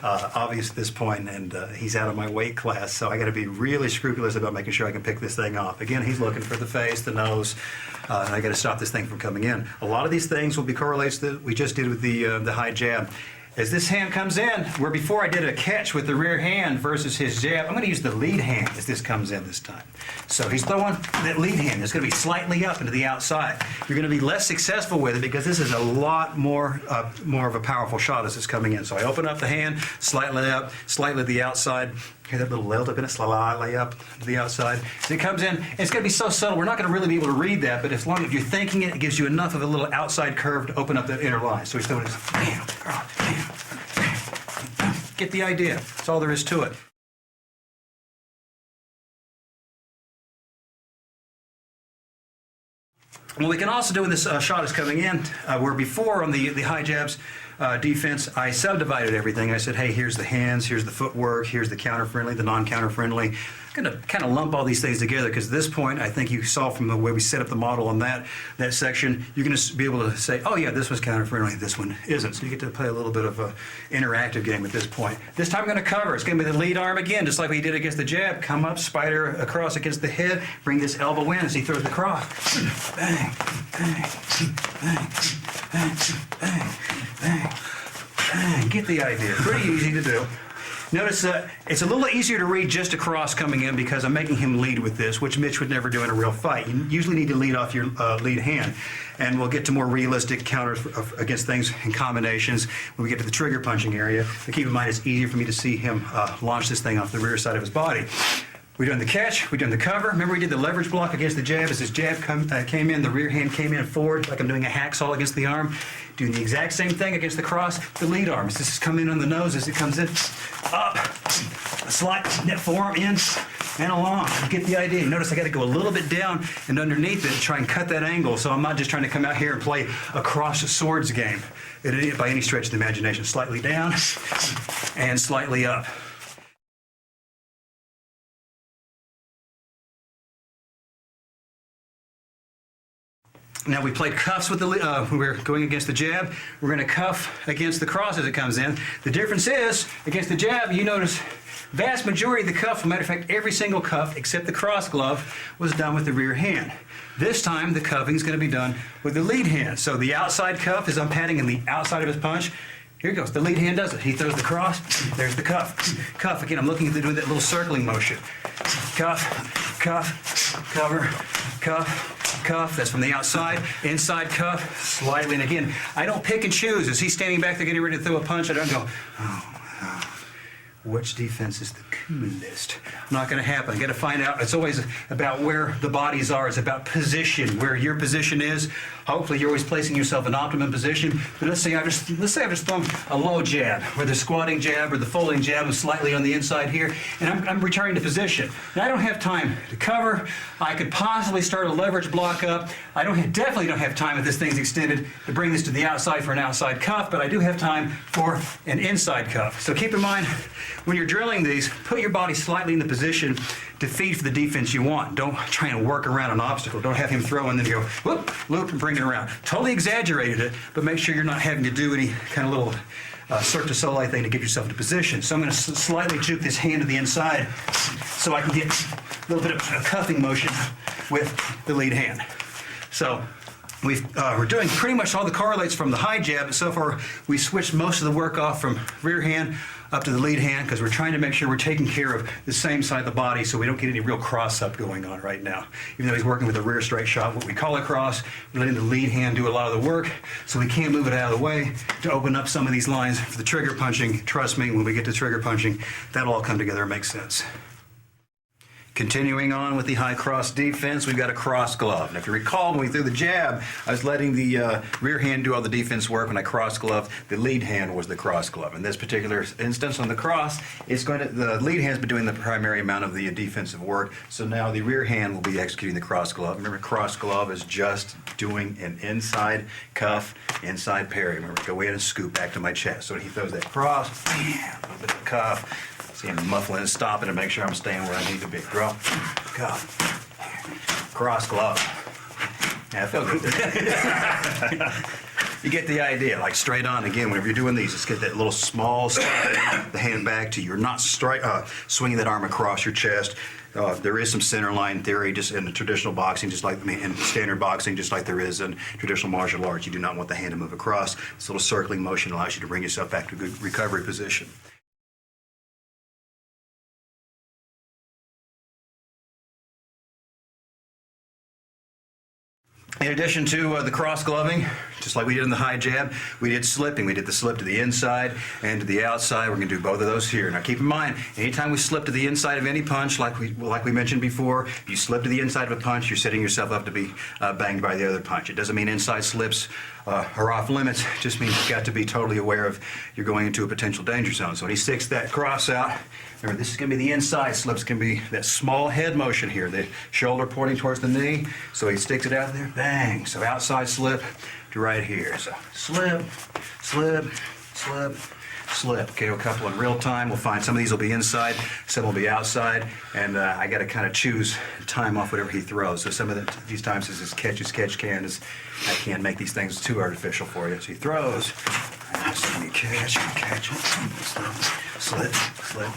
obvious at this point, and he's out of my weight class, so I got to be really scrupulous about making sure I can pick this thing off. Again, he's looking for the face, the nose, and I got to stop this thing from coming in. A lot of these things will be correlates that we just did with the high jab. As this hand comes in, where before I did a catch with the rear hand versus his jab, I'm going to use the lead hand as this comes in this time. So he's throwing that lead hand. It's going to be slightly up into the outside. You're going to be less successful with it because this is a lot more of a powerful shot as it's coming in. So I open up the hand, slightly up, slightly to the outside. Hear that little lilt up in it, slightly up to the outside. As it comes in, and it's going to be so subtle, we're not going to really be able to read that, but as long as you're thinking it, it gives you enough of a little outside curve to open up that inner line. So he's throwing this, bam, bam, bam. Get the idea. That's all there is to it. What we can also do when this shot is coming in, where before on the high jabs defense, I subdivided everything. I said, hey, here's the hands, here's the footwork, here's the counter-friendly, the non-counter-friendly. I'm going to kind of lump all these things together because at this point, I think you saw from the way we set up the model on that section, you're going to be able to say, oh yeah, this one's counter-friendly, this one isn't. So you get to play a little bit of an interactive game at this point. This time I'm going to cover. It's going to be the lead arm again, just like we did against the jab. Come up, spider across against the head, bring this elbow in as he throws the cross. Bang, bang, bang, bang, bang, bang, bang. Get the idea. Pretty easy to do. Notice it's a little easier to read just across coming in because I'm making him lead with this, which Mitch would never do in a real fight. You usually need to lead off your lead hand. And we'll get to more realistic counters against things and combinations when we get to the trigger punching area. But keep in mind, it's easier for me to see him launch this thing off the rear side of his body. We're doing the catch, we're doing the cover. Remember we did the leverage block against the jab. As his jab came in, the rear hand came in forward, like I'm doing a hacksaw against the arm. Doing the exact same thing against the cross, the lead arm. As this is coming in on the nose, as it comes in, up, slide, net forearm in, and along. You get the idea. Notice I got to go a little bit down and underneath it to try and cut that angle, so I'm not just trying to come out here and play a cross swords game by any stretch of the imagination. Slightly down and slightly up. Now we played cuffs with the, we're going against the jab. We're going to cuff against the cross as it comes in. The difference is, against the jab, you notice vast majority of the cuff, matter of fact, every single cuff except the cross glove was done with the rear hand. This time the cuffing is going to be done with the lead hand. So the outside cuff is I'm patting in the outside of his punch. Here he goes. The lead hand does it. He throws the cross. There's the cuff. Cuff. Again, I'm looking at doing that little circling motion. Cuff, cuff, cover, cuff, cuff. That's from the outside. Inside cuff, slightly. And again, I don't pick and choose. As he's standing back there getting ready to throw a punch, I don't go, which defense is the coolest? Not going to happen. Got to find out. It's always about where the bodies are. It's about position, where your position is. Hopefully, you're always placing yourself in optimum position. But let's say I've just thrown a low jab, or the squatting jab, or the folding jab is slightly on the inside here, and I'm returning to position. Now I don't have time to cover. I could possibly start a leverage block up. Definitely don't have time if this thing's extended to bring this to the outside for an outside cuff, but I do have time for an inside cuff. So keep in mind, when you're drilling these, put your body slightly in the position to feed for the defense you want. Don't try and work around an obstacle. Don't have him throw and then go, whoop, loop, and bring it around. Totally exaggerated it, but make sure you're not having to do any kind of little Cirque du Soleil thing to get yourself into position. So I'm going to slightly juke this hand to the inside so I can get a little bit of a cuffing motion with the lead hand. So we're doing pretty much all the correlates from the high jab, but so far we switched most of the work off from rear hand up to the lead hand because we're trying to make sure we're taking care of the same side of the body so we don't get any real cross-up going on right now. Even though he's working with a rear straight shot, what we call a cross, we're letting the lead hand do a lot of the work so we can't move it out of the way to open up some of these lines for the trigger punching. Trust me, when we get to trigger punching, that'll all come together and make sense. Continuing on with the high cross defense, we've got a cross glove. And if you recall, when we threw the jab, I was letting the rear hand do all the defense work. When I cross glove, the lead hand was the cross glove. In this particular instance on the cross, the lead hand's been doing the primary amount of the defensive work. So now the rear hand will be executing the cross glove. Remember, cross glove is just doing an inside cuff, inside parry. Remember, go in and scoop back to my chest. So when he throws that cross, bam, a little bit of cuff. See him muffling and stopping to make sure I'm staying where I need to be. Drop, cuff, cross glove. Yeah, I felt good. You get the idea, like straight on. Again, whenever you're doing these, just get that little small slide, the hand back to you. You're not swinging that arm across your chest. There is some center line theory just in the traditional boxing, just like in standard boxing, just like there is in traditional martial arts. You do not want the hand to move across. This little circling motion allows you to bring yourself back to a good recovery position. In addition to the cross gloving, just like we did in the high jab, we did slipping. We did the slip to the inside and to the outside. We're going to do both of those here. Now keep in mind, anytime we slip to the inside of any punch, like we mentioned before, if you slip to the inside of a punch, you're setting yourself up to be banged by the other punch. It doesn't mean inside slips are off limits. It just means you've got to be totally aware of you're going into a potential danger zone. So when he sticks that cross out, remember, this is going to be the inside. Slips can be that small head motion here, the shoulder pointing towards the knee. So he sticks it out there, bang. So outside slip to right here. So slip, slip, slip, slip. Okay, a couple in real time. We'll find some of these will be inside, some will be outside, and I got to kind of choose time off whatever he throws. So some of these times as catch can, I can't make these things too artificial for you. So he throws, so you catch it, slip, slip.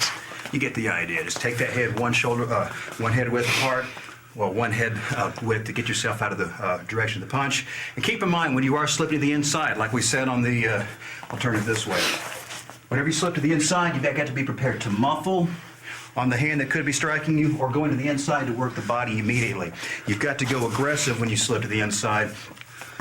You get the idea. Just take that head one head width apart. Well, one head width to get yourself out of the direction of the punch. And keep in mind, when you are slipping to the inside, like we said on the, I'll turn it this way. Whenever you slip to the inside, you've got to be prepared to muffle on the hand that could be striking you, or going to the inside to work the body immediately. You've got to go aggressive when you slip to the inside.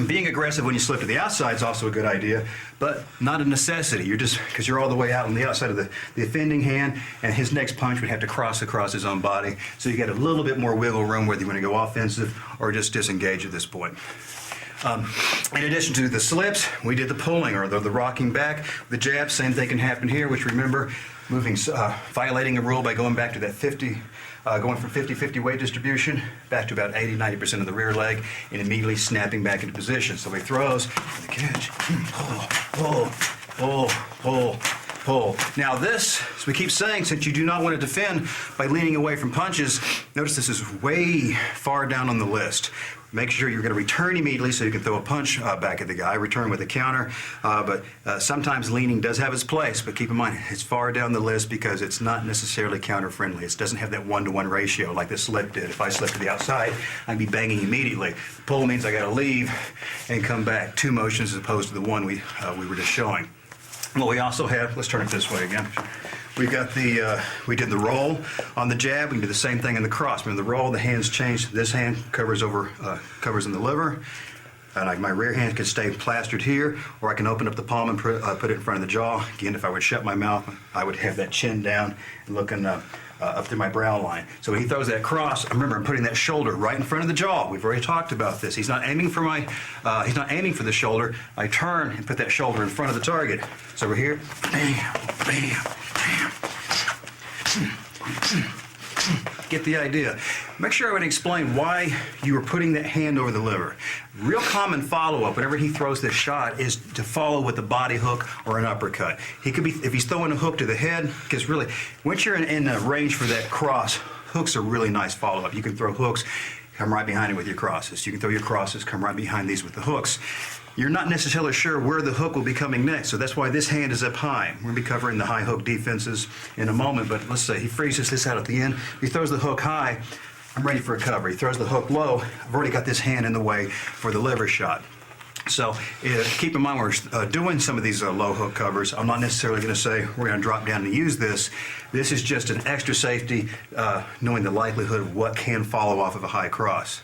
Being aggressive when you slip to the outside is also a good idea, but not a necessity. You're just, because you're all the way out on the outside of the offending hand, and his next punch would have to cross across his own body. So you get a little bit more wiggle room whether you want to go offensive or just disengage at this point. In addition to the slips, we did the pulling or the rocking back. The jab, same thing can happen here, which remember, violating a rule by going back to that 50, going from 50-50 weight distribution back to about 80-90% of the rear leg and immediately snapping back into position. So he throws, the catch, pull. Now this, as we keep saying, since you do not want to defend by leaning away from punches, notice this is way far down on the list. Make sure you're going to return immediately so you can throw a punch back at the guy, return with a counter, but sometimes leaning does have its place, but keep in mind it's far down the list because it's not necessarily counter friendly. It doesn't have that 1-to-1 ratio like the slip did. If I slip to the outside, I'd be banging immediately. Pull means I got to leave and come back. 2 motions as opposed to the one we were just showing. What we also have, let's turn it this way again. We got we did the roll on the jab. We can do the same thing in the cross. Remember the roll, the hands change. This hand covers in the liver. And my rear hand can stay plastered here, or I can open up the palm and put it in front of the jaw. Again, if I would shut my mouth, I would have that chin down and looking up through my brow line. So when he throws that cross, I'm putting that shoulder right in front of the jaw. We've already talked about this. He's not aiming for the shoulder. I turn and put that shoulder in front of the target. So we're here, bam, bam, bam. Get the idea. Make sure I would explain why you were putting that hand over the liver. Real common follow-up whenever he throws this shot is to follow with a body hook or an uppercut. He could be, if he's throwing a hook to the head, because really, once you're in range for that cross, hooks are really nice follow-up. You can throw hooks, come right behind it with your crosses. You can throw your crosses, come right behind these with the hooks. You're not necessarily sure where the hook will be coming next, so that's why this hand is up high. We're going to be covering the high hook defenses in a moment, but let's say he freezes this out at the end. He throws the hook high, I'm ready for a cover. He throws the hook low, I've already got this hand in the way for the liver shot. So keep in mind we're doing some of these low hook covers. I'm not necessarily going to say we're going to drop down and use this. This is just an extra safety, knowing the likelihood of what can follow off of a high cross.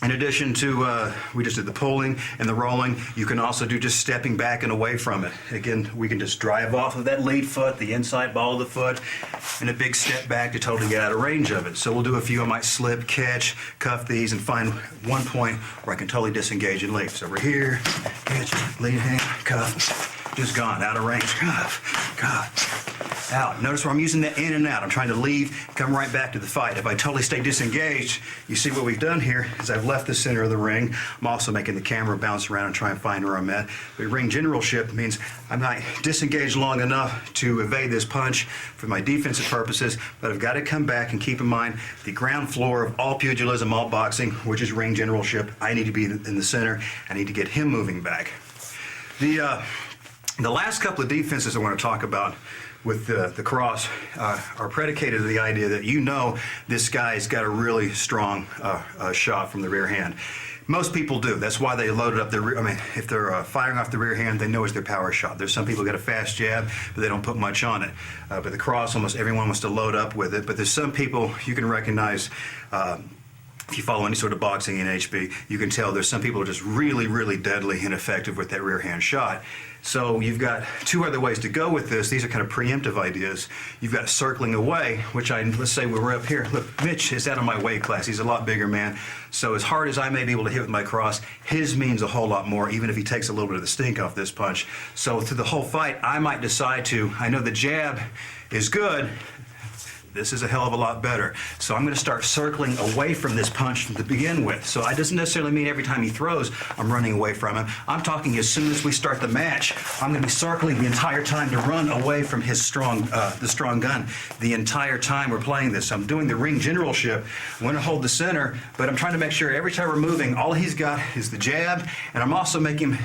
In addition to, we just did the pulling and the rolling, you can also do just stepping back and away from it. Again, we can just drive off of that lead foot, the inside ball of the foot, and a big step back to totally get out of range of it. So we'll do a few. I might slip, catch, cuff these, and find one point where I can totally disengage and leave. So we're here, catch, lead hand, cuff, just gone, out of range, cuff, out. Notice where I'm using that in and out. I'm trying to leave, come right back to the fight. If I totally stay disengaged, you see what we've done here is I've left the center of the ring. I'm also making the camera bounce around and try and find where I'm at. But ring generalship means I'm not disengaged long enough to evade this punch for my defensive purposes, but I've got to come back and keep in mind the ground floor of all pugilism, all boxing, which is ring generalship. I need to be in the center. I need to get him moving back. The last couple of defenses I want to talk about with the cross are predicated on the idea that you know this guy's got a really strong shot from the rear hand. Most people do. That's why they loaded up their rear. I mean, if they're firing off the rear hand, they know it's their power shot. There's some people who got a fast jab, but they don't put much on it. But the cross, almost everyone wants to load up with it. But there's some people you can recognize. If you follow any sort of boxing in HB, you can tell there's some people who are just really, really deadly and effective with that rear hand shot. So you've got two other ways to go with this. These are kind of preemptive ideas. You've got circling away, which let's say we're up here. Look, Mitch is out of my weight class. He's a lot bigger man. So as hard as I may be able to hit with my cross, his means a whole lot more, even if he takes a little bit of the stink off this punch. So through the whole fight, I might decide I know the jab is good. This is a hell of a lot better. So I'm going to start circling away from this punch to begin with. So it doesn't necessarily mean every time he throws, I'm running away from him. I'm talking as soon as we start the match, I'm going to be circling the entire time to run away from his the strong gun. The entire time we're playing this. I'm doing the ring generalship. I'm going to hold the center, but I'm trying to make sure every time we're moving, all he's got is the jab, and I'm also making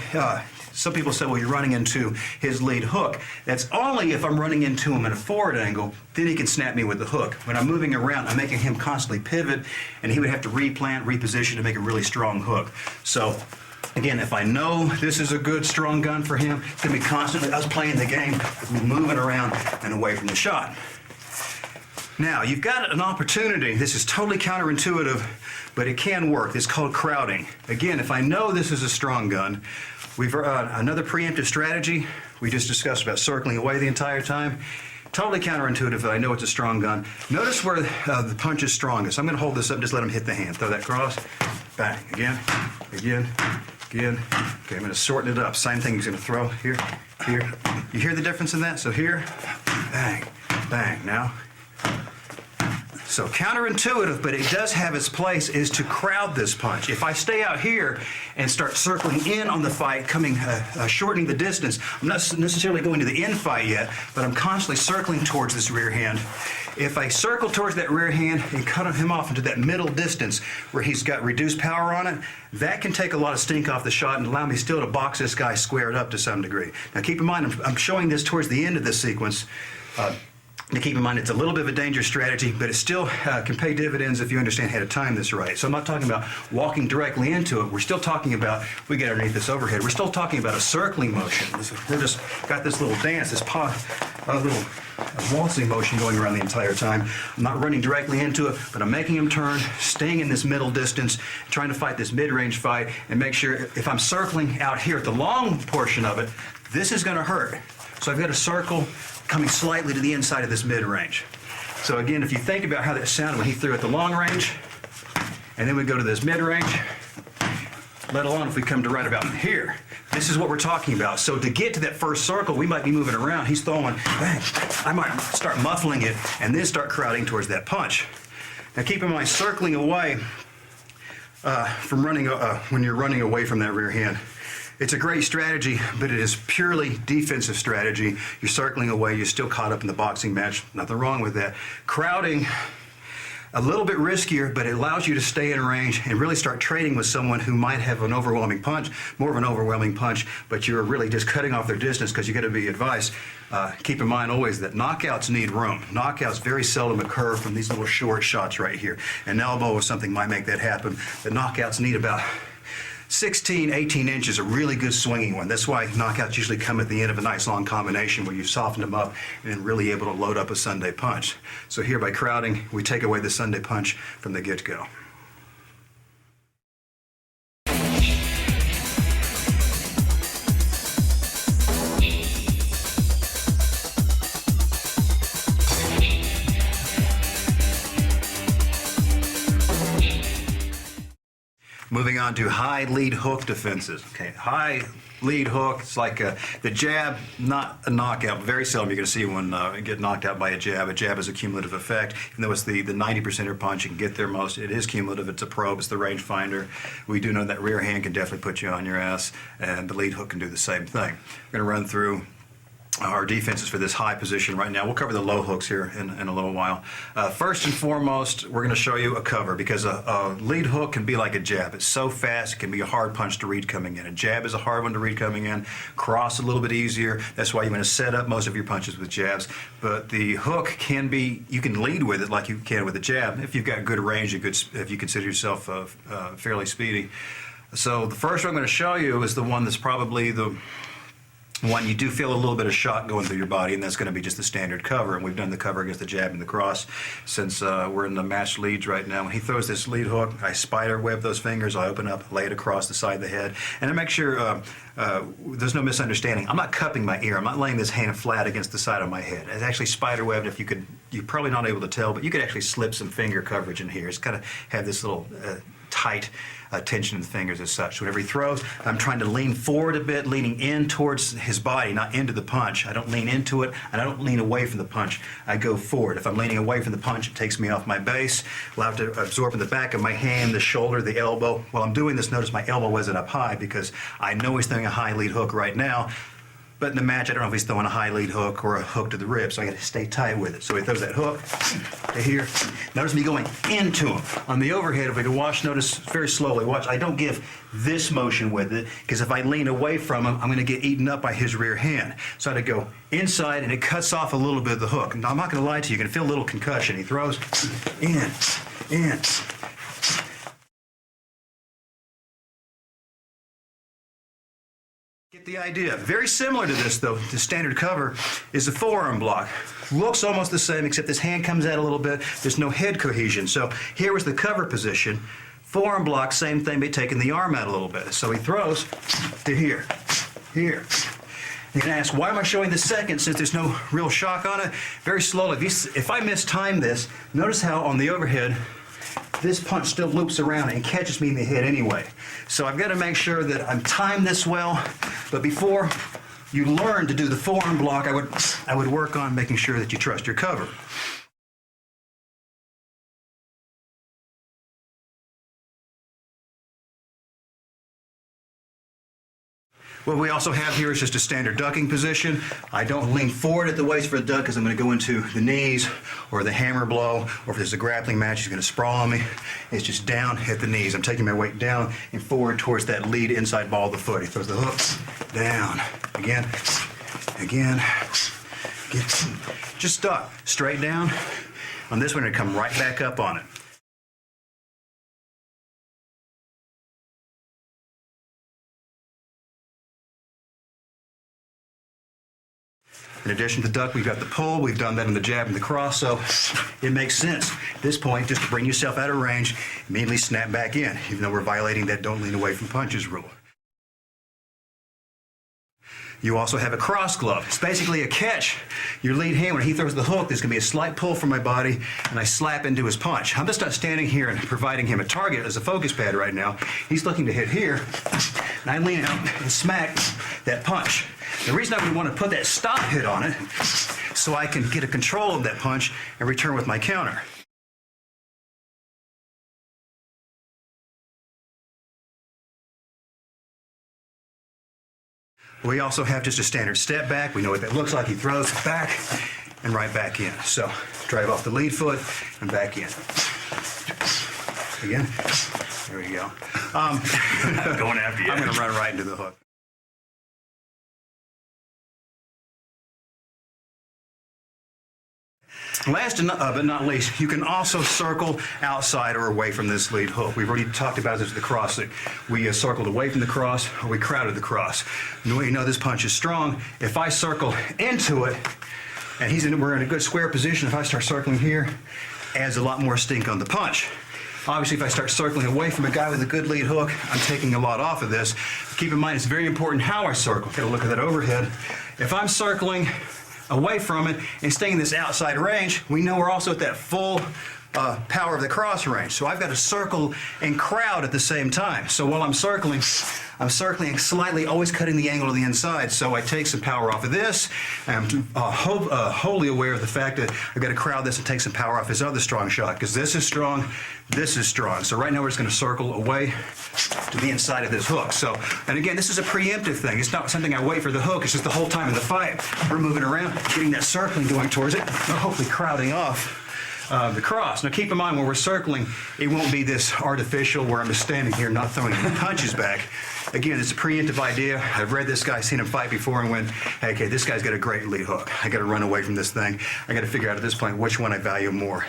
some people say, well, you're running into his lead hook. That's only if I'm running into him at a forward angle, then he can snap me with the hook. When I'm moving around, I'm making him constantly pivot, and he would have to replant, reposition to make a really strong hook. So Again, if I know this is a good, strong gun for him, it's going to be constantly us playing the game, with me moving around and away from the shot. Now, you've got an opportunity. This is totally counterintuitive, but it can work. It's called crowding. Again, if I know this is a strong gun, we've another preemptive strategy we just discussed about circling away the entire time. Totally counterintuitive if I know it's a strong gun. Notice where the punch is strongest. I'm going to hold this up, just let him hit the hand. Throw that cross, bang, again, again, again. Okay, I'm going to shorten it up. Same thing he's going to throw here, here. You hear the difference in that? So here, bang, bang. Now, so counterintuitive, but it does have its place, is to crowd this punch. If I stay out here and start circling in on the fight, shortening the distance, I'm not necessarily going to the end fight yet, but I'm constantly circling towards this rear hand. If I circle towards that rear hand and cut him off into that middle distance where he's got reduced power on it, that can take a lot of stink off the shot and allow me still to box this guy squared up to some degree. Now keep in mind, I'm showing this towards the end of this sequence. Now keep in mind, it's a little bit of a dangerous strategy, but it still can pay dividends if you understand how to time this right. So I'm not talking about walking directly into it. We're still talking about, we get underneath this overhead, we're still talking about a circling motion. We're just got this little dance, this little waltzing motion going around the entire time. I'm not running directly into it, but I'm making him turn, staying in this middle distance, trying to fight this mid-range fight, and make sure if I'm circling out here at the long portion of it, this is going to hurt. So I've got to circle coming slightly to the inside of this mid-range. So again, if you think about how that sounded when he threw at the long range, and then we go to this mid-range, let alone if we come to right about here. This is what we're talking about. So to get to that first circle, we might be moving around. He's throwing, bang. I might start muffling it and then start crowding towards that punch. Now keep in mind, circling away from running, when you're running away from that rear hand, it's a great strategy, but it is purely defensive strategy. You're circling away, you're still caught up in the boxing match. Nothing wrong with that. Crowding, a little bit riskier, but it allows you to stay in range and really start trading with someone who might have an overwhelming punch, more of an overwhelming punch, but you're really just cutting off their distance because you got to be advised. Keep in mind always that knockouts need room. Knockouts very seldom occur from these little short shots right here. An elbow or something might make that happen. The knockouts need about 16, 18 inches, a really good swinging one. That's why knockouts usually come at the end of a nice long combination where you've softened them up and really able to load up a Sunday punch. So here by crowding, we take away the Sunday punch from the get-go. Moving on to high lead hook defenses. Okay, high lead hook, it's like the jab, not a knockout. Very seldom you're going to see one get knocked out by a jab. A jab is a cumulative effect. Even though it's the 90% punch, you can get there most. It is cumulative. It's a probe. It's the rangefinder. We do know that rear hand can definitely put you on your ass, and the lead hook can do the same thing. We're going to run through our defenses for this high position right now. We'll cover the low hooks here in a little while. First and foremost, we're going to show you a cover because a lead hook can be like a jab. It's so fast, it can be a hard punch to read coming in. A jab is a hard one to read coming in. Cross a little bit easier. That's why you want to set up most of your punches with jabs. But the hook can be, you can lead with it like you can with a jab if you've got good range and if you consider yourself fairly speedy. So the first one I'm going to show you is the one that's probably the one you do feel a little bit of shock going through your body, and that's going to be just the standard cover. And we've done the cover against the jab and the cross since we're in the match leads right now. When he throws this lead hook, I spider web those fingers, I open up, lay it across the side of the head, and I make sure there's no misunderstanding. I'm not cupping my ear. I'm not laying this hand flat against the side of my head. It's actually spider webbed. If you're probably not able to tell, but you could actually slip some finger coverage in here. It's kind of have this little tight tension in the fingers as such. So whenever he throws, I'm trying to lean forward a bit, leaning in towards his body, not into the punch. I don't lean into it, and I don't lean away from the punch. I go forward. If I'm leaning away from the punch, it takes me off my base. Allow it to absorb in the back of my hand, the shoulder, the elbow. While I'm doing this, notice my elbow wasn't up high because I know he's throwing a high lead hook right now. But in the match, I don't know if he's throwing a high lead hook or a hook to the rib, so I got to stay tight with it. So he throws that hook to here. Notice me going into him. On the overhead, if we can watch, notice very slowly, watch, I don't give this motion with it, because if I lean away from him, I'm going to get eaten up by his rear hand. So I had to go inside, and it cuts off a little bit of the hook. Now, I'm not going to lie to you, you're going to feel a little concussion. He throws in, Get the idea. Very similar to this, though, the standard cover is the forearm block. Looks almost the same, except this hand comes out a little bit. There's no head cohesion. So here was the cover position. Forearm block, same thing, but taking the arm out a little bit. So he throws to here, here. You can ask, why am I showing the second since there's no real shock on it? Very slowly. If I mistime this, notice how on the overhead, this punch still loops around and catches me in the head anyway. So I've got to make sure that I'm timed this well, but before you learn to do the forearm block, I would work on making sure that you trust your cover. What we also have here is just a standard ducking position. I don't lean forward at the waist for the duck because I'm going to go into the knees or the hammer blow, or if there's a grappling match, he's going to sprawl on me. It's just down at the knees. I'm taking my weight down and forward towards that lead inside ball of the foot. He throws the hook down. Again, again. Just stop. Straight down. On this one, I'm going to come right back up on it. In addition to the duck, we've got the pull. We've done that in the jab and the cross, so it makes sense at this point just to bring yourself out of range, immediately snap back in, even though we're violating that don't lean away from punches rule. You also have a cross glove. It's basically a catch. Your lead hand, when he throws the hook, there's going to be a slight pull from my body, and I slap into his punch. I'm just not standing here and providing him a target as a focus pad right now. He's looking to hit here, and I lean out and smack that punch. The reason I would want to put that stop hit on it, so I can get a control of that punch and return with my counter. We also have just a standard step back. We know what that looks like. He throws back and right back in. So drive off the lead foot and back in. Again. There we go. Going after you. I'm going to run right into the hook. Last but not least, you can also circle outside or away from this lead hook. We've already talked about this with the cross. We circled away from the cross, or we crowded the cross. And the way you know this punch is strong, if I circle into it, and we're in a good square position, if I start circling here, adds a lot more stink on the punch. Obviously, if I start circling away from a guy with a good lead hook, I'm taking a lot off of this. Keep in mind, it's very important how I circle. Get a look at that overhead. If I'm circling away from it and staying in this outside range, we know we're also at that full power of the cross range. So I've got to circle and crowd at the same time. So while I'm circling slightly, always cutting the angle to the inside. So I take some power off of this. I'm wholly aware of the fact that I've got to crowd this and take some power off his other strong shot, because this is strong, this is strong. So right now we're just going to circle away to the inside of this hook. So, and again, this is a preemptive thing. It's not something I wait for the hook. It's just the whole time in the fight. We're moving around, getting that circling going towards it, hopefully crowding off the cross. Now keep in mind, when we're circling, it won't be this artificial where I'm just standing here not throwing any punches back. Again, it's a preemptive idea. I've read this guy, seen him fight before, and went, hey, okay, this guy's got a great lead hook. I got to run away from this thing. I got to figure out at this point which one I value more.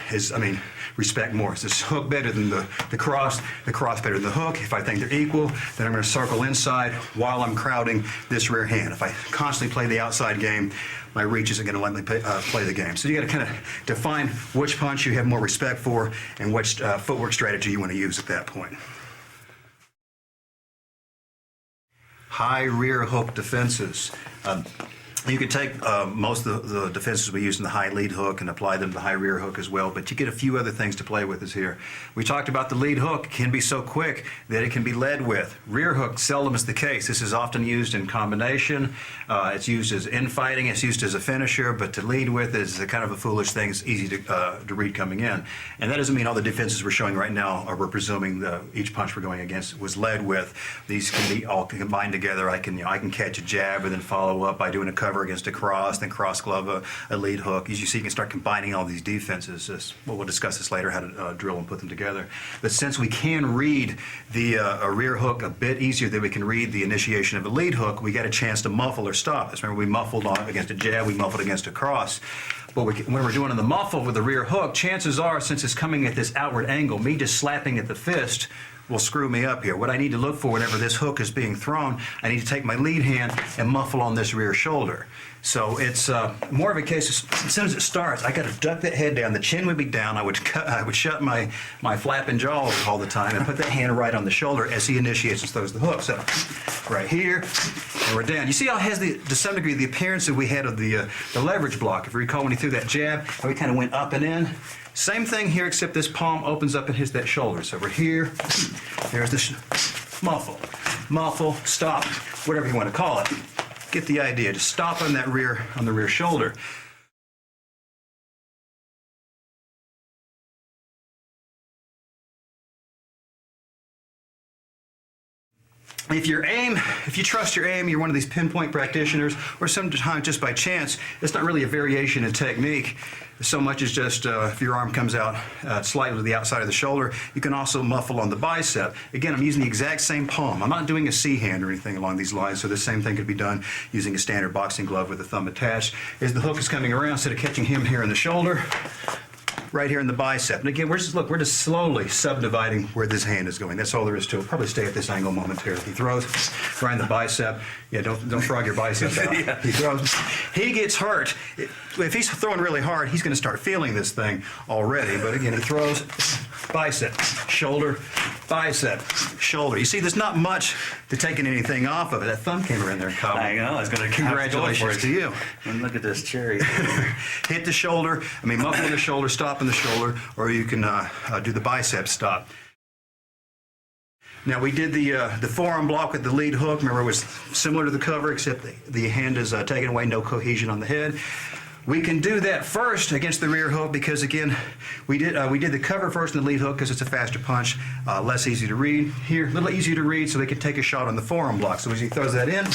Respect more. Is this hook better than the cross better than the hook? If I think they're equal, then I'm going to circle inside while I'm crowding this rear hand. If I constantly play the outside game, my reach isn't going to let me play the game. So you got to kind of define which punch you have more respect for and which footwork strategy you want to use at that point. High rear hook defenses. You can take most of the defenses we use in the high lead hook and apply them to the high rear hook as well, but you get a few other things to play with is here. We talked about the lead hook. It can be so quick that it can be led with. Rear hook seldom is the case. This is often used in combination. It's used as infighting. It's used as a finisher, but to lead with is kind of a foolish thing. It's easy to read coming in. And that doesn't mean all the defenses we're showing right now, or we're presuming each punch we're going against was led with. These can be all combined together. I can catch a jab and then follow up by doing a cover against a cross, then cross glove a lead hook. As you see, you can start combining all these defenses. We'll discuss this later, how to drill and put them together. But since we can read a rear hook a bit easier than we can read the initiation of a lead hook, we get a chance to muffle or stop this. Remember, we muffled against a jab, we muffled against a cross. But when we're doing the muffle with the rear hook, chances are, since it's coming at this outward angle, me just slapping at the fist will screw me up here. What I need to look for whenever this hook is being thrown, I need to take my lead hand and muffle on this rear shoulder. So it's more of a case of, as soon as it starts, I got to duck that head down. The chin would be down. I would shut my flapping jaw all the time and put that hand right on the shoulder as he initiates and throws the hook. So right here, and we're down. You see how it has to some degree the appearance that we had of the leverage block. If you recall when he threw that jab, how we kind of went up and in. Same thing here, except this palm opens up and hits that shoulder. So we're here. There's this muffle, stop, whatever you want to call it. Get the idea. Just stop on the rear shoulder. If you trust your aim, you're one of these pinpoint practitioners, or sometimes just by chance, it's not really a variation in technique so much as just if your arm comes out slightly to the outside of the shoulder, you can also muffle on the bicep. Again, I'm using the exact same palm. I'm not doing a C hand or anything along these lines, so the same thing could be done using a standard boxing glove with the thumb attached. As the hook is coming around, instead of catching him here in the shoulder, right here in the bicep. And again, we're just slowly subdividing where this hand is going. That's all there is to it. Probably stay at this angle momentarily. He throws right in the bicep. Yeah, don't frog your biceps out. Yeah. He throws. He gets hurt. If he's throwing really hard, he's going to start feeling this thing already. But again, he throws bicep, shoulder, bicep, shoulder. You see, there's not much to taking anything off of it. That thumb came around there, Kyle. I know. I was going to Congratulations to you. And look at this cherry. Hit the shoulder. Muffle in the shoulder, stop in the shoulder, or you can do the bicep stop. Now we did the forearm block with the lead hook. Remember, it was similar to the cover, except the hand is taken away, no cohesion on the head. We can do that first against the rear hook because, again, we did the cover first and the lead hook because it's a faster punch, less easy to read. Here, a little easier to read, so they can take a shot on the forearm block. So as he throws that in,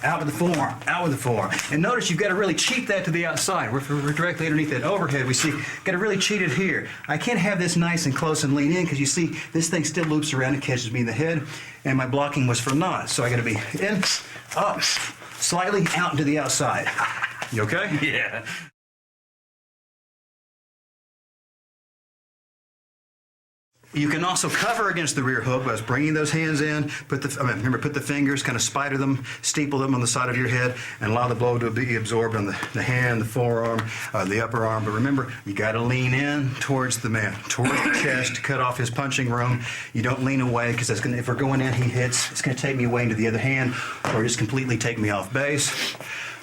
out with the forearm, out with the forearm. And notice you've got to really cheat that to the outside. We're directly underneath that overhead. We see, got to really cheat it here. I can't have this nice and close and lean in because you see this thing still loops around and catches me in the head, and my blocking was for naught. So I got to be in, up, slightly out and to the outside. You okay? Yeah. You can also cover against the rear hook by bringing those hands in. Put the fingers, kind of spider them, steeple them on the side of your head, and allow the blow to be absorbed on the hand, the forearm, the upper arm. But remember, you got to lean in towards the man, towards the chest to cut off his punching room. You don't lean away because if we're going in, he hits. It's going to take me away into the other hand, or just completely take me off base.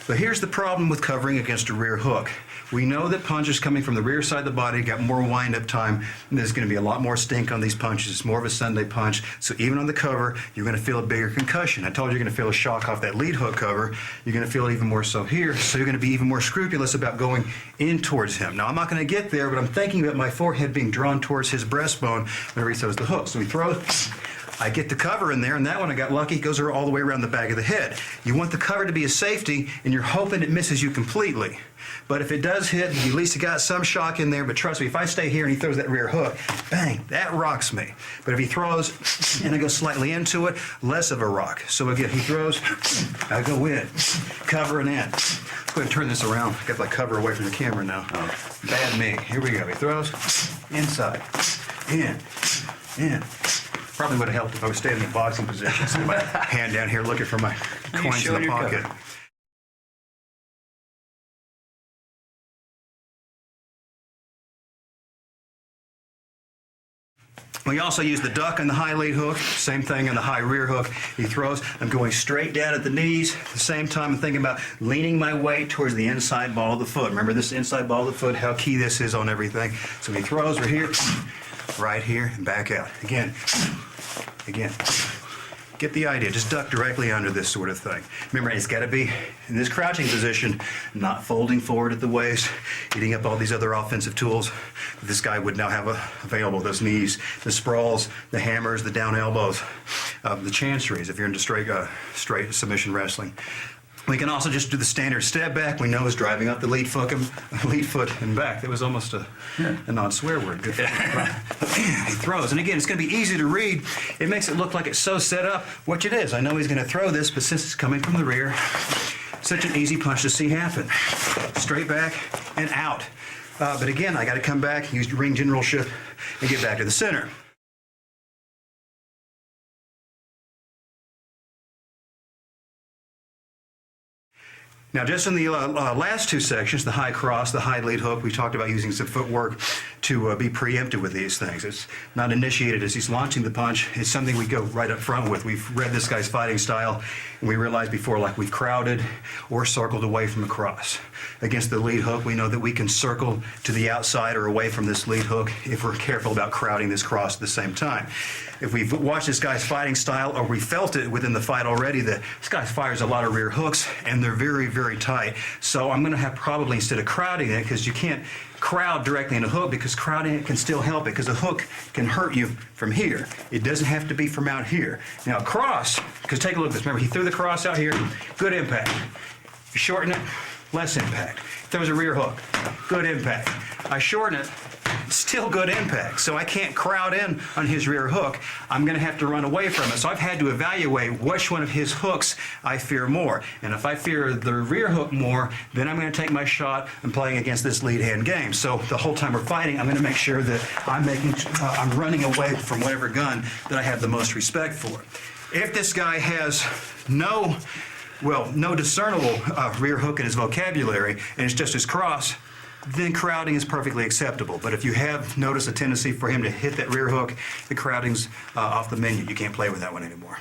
But here's the problem with covering against a rear hook. We know that punches coming from the rear side of the body got more wind-up time, and there's going to be a lot more stink on these punches. It's more of a Sunday punch, so even on the cover, you're going to feel a bigger concussion. I told you you're going to feel a shock off that lead hook cover. You're going to feel it even more so here, so you're going to be even more scrupulous about going in towards him. Now, I'm not going to get there, but I'm thinking about my forehead being drawn towards his breastbone whenever he throws the hook. So he throws. I get the cover in there, and that one I got lucky. It goes all the way around the back of the head. You want the cover to be a safety, and you're hoping it misses you completely. But if it does hit, you at least got some shock in there. But trust me, if I stay here and he throws that rear hook, bang, that rocks me. But if he throws and I go slightly into it, less of a rock. So again, he throws, I go in, cover and in. Let's go ahead and turn this around. I got my cover away from the camera now. Oh, bad me. Here we go. He throws, inside, in. Probably would have helped if I was standing in boxing position. So my hand down here looking for my coins in the pocket. Cover. We also use the duck on the high lead hook, same thing on the high rear hook. He throws, I'm going straight down at the knees. At the same time, I'm thinking about leaning my weight towards the inside ball of the foot. Remember this inside ball of the foot, how key this is on everything. So he throws, we're here, right here, and back out. Again. Get the idea. Just duck directly under this sort of thing. Remember, it's got to be in this crouching position, not folding forward at the waist, eating up all these other offensive tools that this guy would now have available. Those knees, the sprawls, the hammers, the down elbows, the chanceries if you're into straight submission wrestling. We can also just do the standard step back. We know is driving up the lead foot and back. That was almost a non-swear word. Good. He throws. And again, it's going to be easy to read. It makes it look like it's so set up, which it is. I know he's going to throw this, but since it's coming from the rear, such an easy punch to see happen. Straight back and out. But again, I got to come back, use ring generalship, and get back to the center. Now, just in the last two sections, the high cross, the high lead hook, we talked about using some footwork to be preemptive with these things. It's not initiated as he's launching the punch. It's something we go right up front with. We've read this guy's fighting style, and we realized before, like we've crowded or circled away from the cross. Against the lead hook, we know that we can circle to the outside or away from this lead hook if we're careful about crowding this cross at the same time. If we've watched this guy's fighting style or we felt it within the fight already, that this guy fires a lot of rear hooks and they're very, very tight. So I'm going to have probably, instead of crowding it, because you can't crowd directly in a hook, because crowding it can still help it, because a hook can hurt you from here. It doesn't have to be from out here. Now cross, because take a look at this. Remember, he threw the cross out here, good impact. You shorten it, less impact. Throws a rear hook, good impact. I shorten it, still good impact. So I can't crowd in on his rear hook. I'm going to have to run away from it. So I've had to evaluate which one of his hooks I fear more. And if I fear the rear hook more, then I'm going to take my shot and playing against this lead hand game. So the whole time we're fighting, I'm going to make sure that I'm running away from whatever gun that I have the most respect for. If this guy has no discernible rear hook in his vocabulary, and it's just his cross, then crowding is perfectly acceptable. But if you have noticed a tendency for him to hit that rear hook, the crowding's off the menu. You can't play with that one anymore.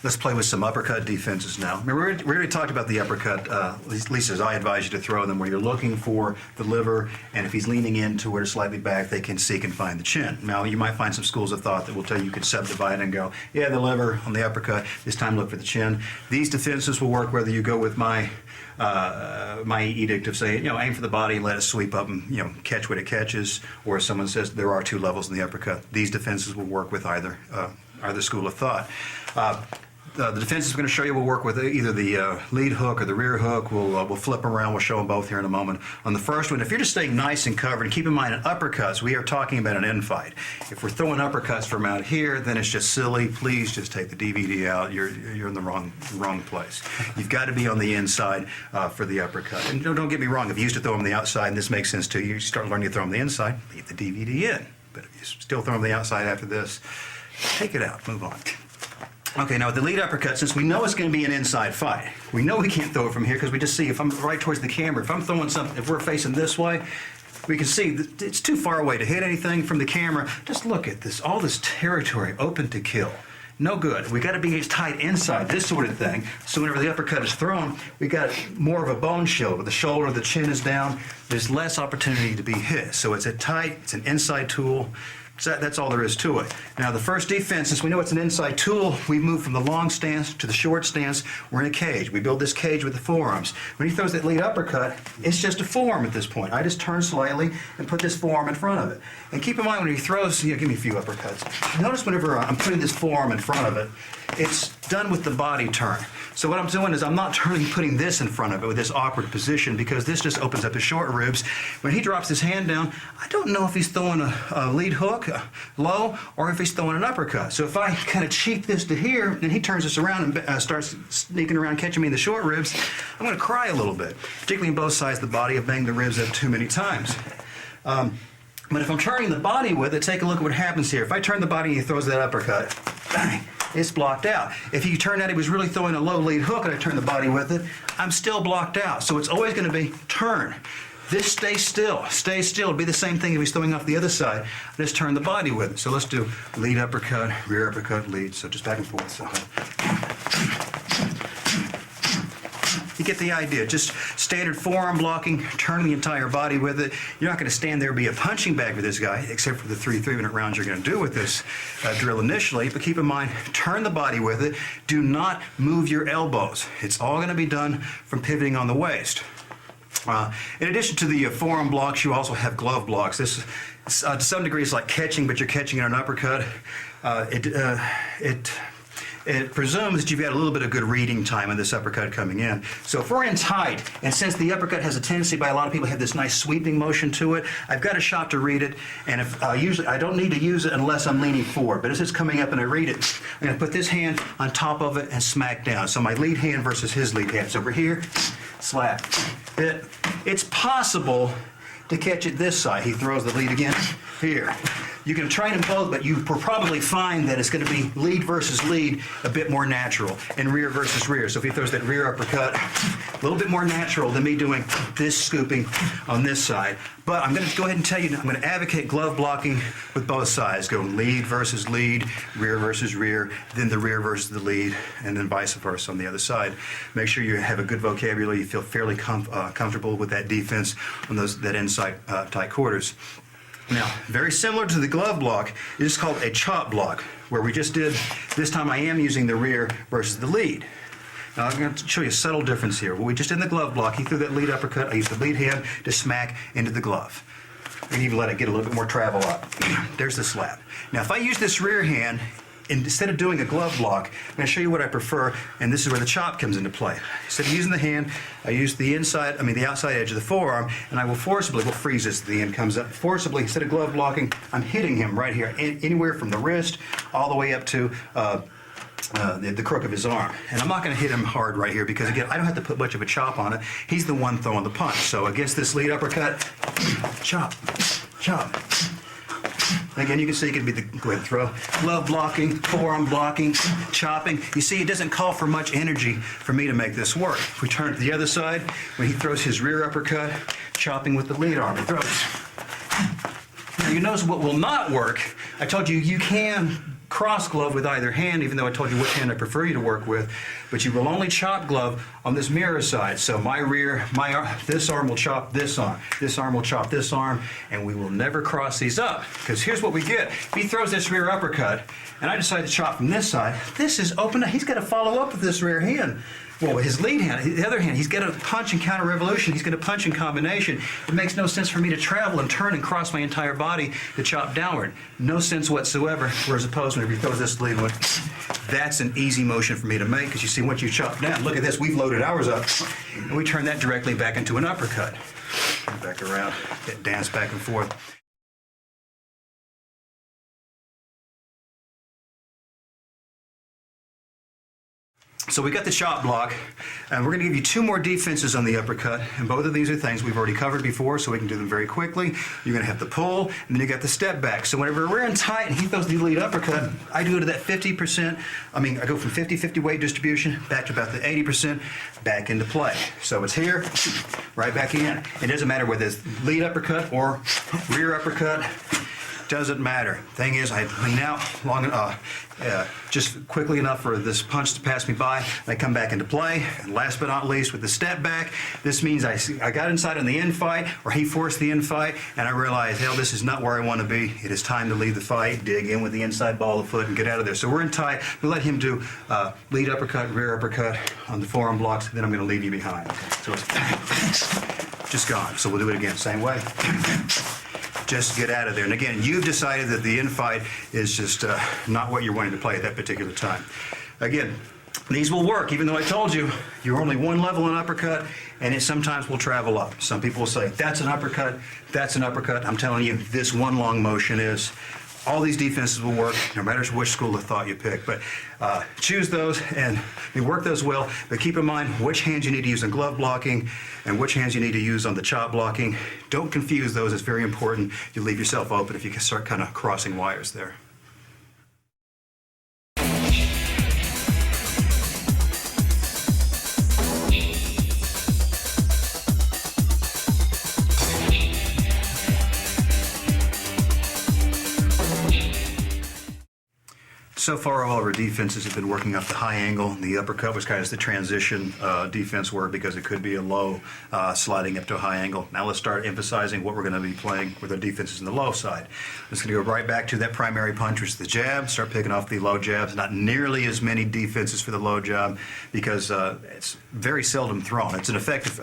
Let's play with some uppercut defenses now. Remember, we already talked about the uppercut, at least as I advise you to throw them, where you're looking for the liver, and if he's leaning in to where it's slightly back, they can seek and find the chin. Now, you might find some schools of thought that will tell you can subdivide and go, yeah, the liver on the uppercut, this time look for the chin. These defenses will work whether you go with my edict of saying, aim for the body and let it sweep up and, catch what it catches, or if someone says there are two levels in the uppercut. These defenses will work with either school of thought. The defense is going to show you will work with either the lead hook or the rear hook. We'll flip around. We'll show them both here in a moment. On the first one, if you're just staying nice and covered, and keep in mind in uppercuts, we are talking about an infight. If we're throwing uppercuts from out here, then it's just silly. Please just take the DVD out. You're in the wrong place. You've got to be on the inside for the uppercut. And don't get me wrong. If you used to throw them on the outside, and this makes sense to you, you start learning to throw them on the inside, leave the DVD in. But if you still throw them on the outside after this, take it out. Move on. Okay, now with the lead uppercut, since we know it's going to be an inside fight, we know we can't throw it from here because we just see if I'm right towards the camera, if I'm throwing something, if we're facing this way, we can see that it's too far away to hit anything from the camera. Just look at this, all this territory open to kill. No good. We got to be as tight inside, this sort of thing. So whenever the uppercut is thrown, we got more of a bone shield. With the shoulder, the chin is down, there's less opportunity to be hit. So it's a tight, it's an inside tool. So that's all there is to it. Now the first defense, since we know it's an inside tool, we move from the long stance to the short stance. We're in a cage. We build this cage with the forearms. When he throws that lead uppercut, it's just a forearm at this point. I just turn slightly and put this forearm in front of it. And keep in mind when he throws, give me a few uppercuts. Notice whenever I'm putting this forearm in front of it, it's done with the body turn. So what I'm doing is I'm not putting this in front of it with this awkward position because this just opens up his short ribs. When he drops his hand down, I don't know if he's throwing a lead hook low or if he's throwing an uppercut. So if I kind of cheat this to here, and he turns this around and starts sneaking around catching me in the short ribs, I'm going to cry a little bit, particularly in both sides of the body. I've banged the ribs up too many times. But if I'm turning the body with it, take a look at what happens here. If I turn the body and he throws that uppercut, bang, it's blocked out. If you turn out he was really throwing a low lead hook and I turn the body with it, I'm still blocked out. So it's always going to be turn. This stays still. Stay still. It'll be the same thing if he's throwing off the other side. Just turn the body with it. So let's do lead uppercut, rear uppercut, lead. So just back and forth. So you get the idea. Just standard forearm blocking, turn the entire body with it. You're not going to stand there and be a punching bag with this guy, except for the three-minute rounds you're going to do with this drill initially. But keep in mind, turn the body with it. Do not move your elbows. It's all going to be done from pivoting on the waist. In addition to the forearm blocks, you also have glove blocks. This, to some degree, is like catching, but you're catching in an uppercut. it presumes that you've got a little bit of good reading time on this uppercut coming in. So if we're in tight, and since the uppercut has a tendency by a lot of people to have this nice sweeping motion to it, I've got a shot to read it, and if usually I don't need to use it unless I'm leaning forward. But as it's coming up and I read it, I'm going to put this hand on top of it and smack down. So my lead hand versus his lead hand. So over here, slap, hit. It's possible to catch it this side. He throws the lead again here. You can train them both, but you will probably find that it's going to be lead versus lead a bit more natural, and rear versus rear. So if he throws that rear uppercut, a little bit more natural than me doing this scooping on this side. But I'm going to go ahead and tell you, I'm going to advocate glove blocking with both sides. Go lead versus lead, rear versus rear, then the rear versus the lead, and then vice versa on the other side. Make sure you have a good vocabulary. You feel fairly comfortable with that defense on that inside tight quarters. Now, very similar to the glove block, it is called a chop block, where we just did, this time I am using the rear versus the lead. Now, I'm going to show you a subtle difference here. What we just did in the glove block, he threw that lead uppercut, I used the lead hand to smack into the glove. We can even let it get a little bit more travel up. There's the slap. Now, if I use this rear hand, instead of doing a glove block, I'm going to show you what I prefer, and this is where the chop comes into play. Instead of using the hand, I use the outside edge of the forearm, and I will forcibly, we'll freeze this at the end comes up, forcibly, instead of glove blocking, I'm hitting him right here, anywhere from the wrist all the way up to the crook of his arm. And I'm not going to hit him hard right here because, again, I don't have to put much of a chop on it. He's the one throwing the punch. So against this lead uppercut, chop, chop. Again, you can see it could be the go ahead, throw, glove blocking, forearm blocking, chopping. You see, it doesn't call for much energy for me to make this work. If we turn it to the other side, when he throws his rear uppercut, chopping with the lead arm, he throws. Now, you notice what will not work. I told you you can cross glove with either hand, even though I told you which hand I prefer you to work with, but you will only chop glove on this mirror side. So my rear, this arm will chop this arm will chop this arm, and we will never cross these up. Because here's what we get. If he throws this rear uppercut, and I decide to chop from this side, this is open. He's got to follow up with this rear hand. Well, his lead hand, the other hand, he's got to punch and counter revolution. He's going to punch in combination. It makes no sense for me to travel and turn and cross my entire body to chop downward. No sense whatsoever. Whereas opposed, whenever he throws this lead one, that's an easy motion for me to make because you see, once you chop down, look at this, we've loaded ours up, and we turn that directly back into an uppercut. Back around, dance back and forth. So we got the chop block, and we're going to give you two more defenses on the uppercut, and both of these are things we've already covered before, so we can do them very quickly. You're going to have the pull, and then you got the step back. So whenever we're in tight and he throws the lead uppercut, I do it to that 50%. I go from 50-50 weight distribution back to about the 80%, back into play. So it's here, right back in. It doesn't matter whether it's lead uppercut or rear uppercut. Doesn't matter. Thing is, I lean out just quickly enough for this punch to pass me by. I come back into play. And last but not least, with the step back, this means I got inside on the infight, or he forced the infight, and I realized, hell, this is not where I want to be. It is time to leave the fight, dig in with the inside ball of the foot, and get out of there. So we're in tight. We let him do lead uppercut, rear uppercut on the forearm blocks. Then I'm going to leave you behind. So it's just gone. So we'll do it again, same way. Just get out of there. And again, you've decided that the infight is just not what you're wanting to play at that particular time. Again, these will work, even though I told you you're only one level in uppercut, and it sometimes will travel up. Some people will say, that's an uppercut, that's an uppercut. I'm telling you, this one long motion is. All these defenses will work, no matter which school of thought you pick. But choose those and work those well. But keep in mind which hands you need to use in glove blocking and which hands you need to use on the chop blocking. Don't confuse those. It's very important. You leave yourself open if you can start kind of crossing wires there. So far, all of our defenses have been working up the high angle. The uppercut was kind of the transition defense work because it could be a low sliding up to a high angle. Now let's start emphasizing what we're going to be playing with our defenses in the low side. It's going to go right back to that primary punch, which is the jab. Start picking off the low jabs. Not nearly as many defenses for the low jab because it's very seldom thrown. It's an effective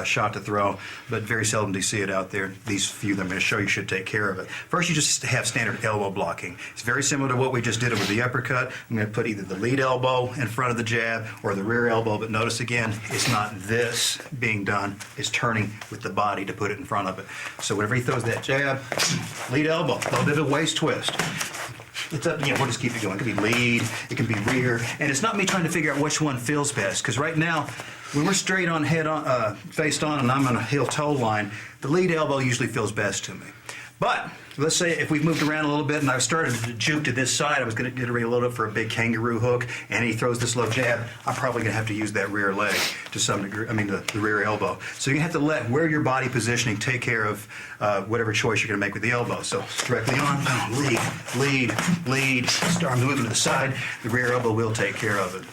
shot to throw, but very seldom do you see it out there. These few that I'm going to show you should take care of it. First, you just have standard elbow blocking. It's very similar to what we just did with the the uppercut, I'm going to put either the lead elbow in front of the jab or the rear elbow, but notice again, it's not this being done, it's turning with the body to put it in front of it. So whenever he throws that jab, lead elbow, a little bit of a waist twist. It's up, we'll just keep it going. It can be lead, it can be rear, and it's not me trying to figure out which one feels best, because right now, when we're straight on, head on, faced on, and I'm on a heel-toe line, the lead elbow usually feels best to me. But let's say if we've moved around a little bit and I've started to juke to this side, I was going to get ready to load up for a big kangaroo hook, and he throws this low jab, I'm probably going to have to use that rear leg to some degree, the rear elbow. So you're going to have to let where your body positioning take care of whatever choice you're going to make with the elbow. So directly on, lead, lead, lead, start moving to the side, the rear elbow will take care of it.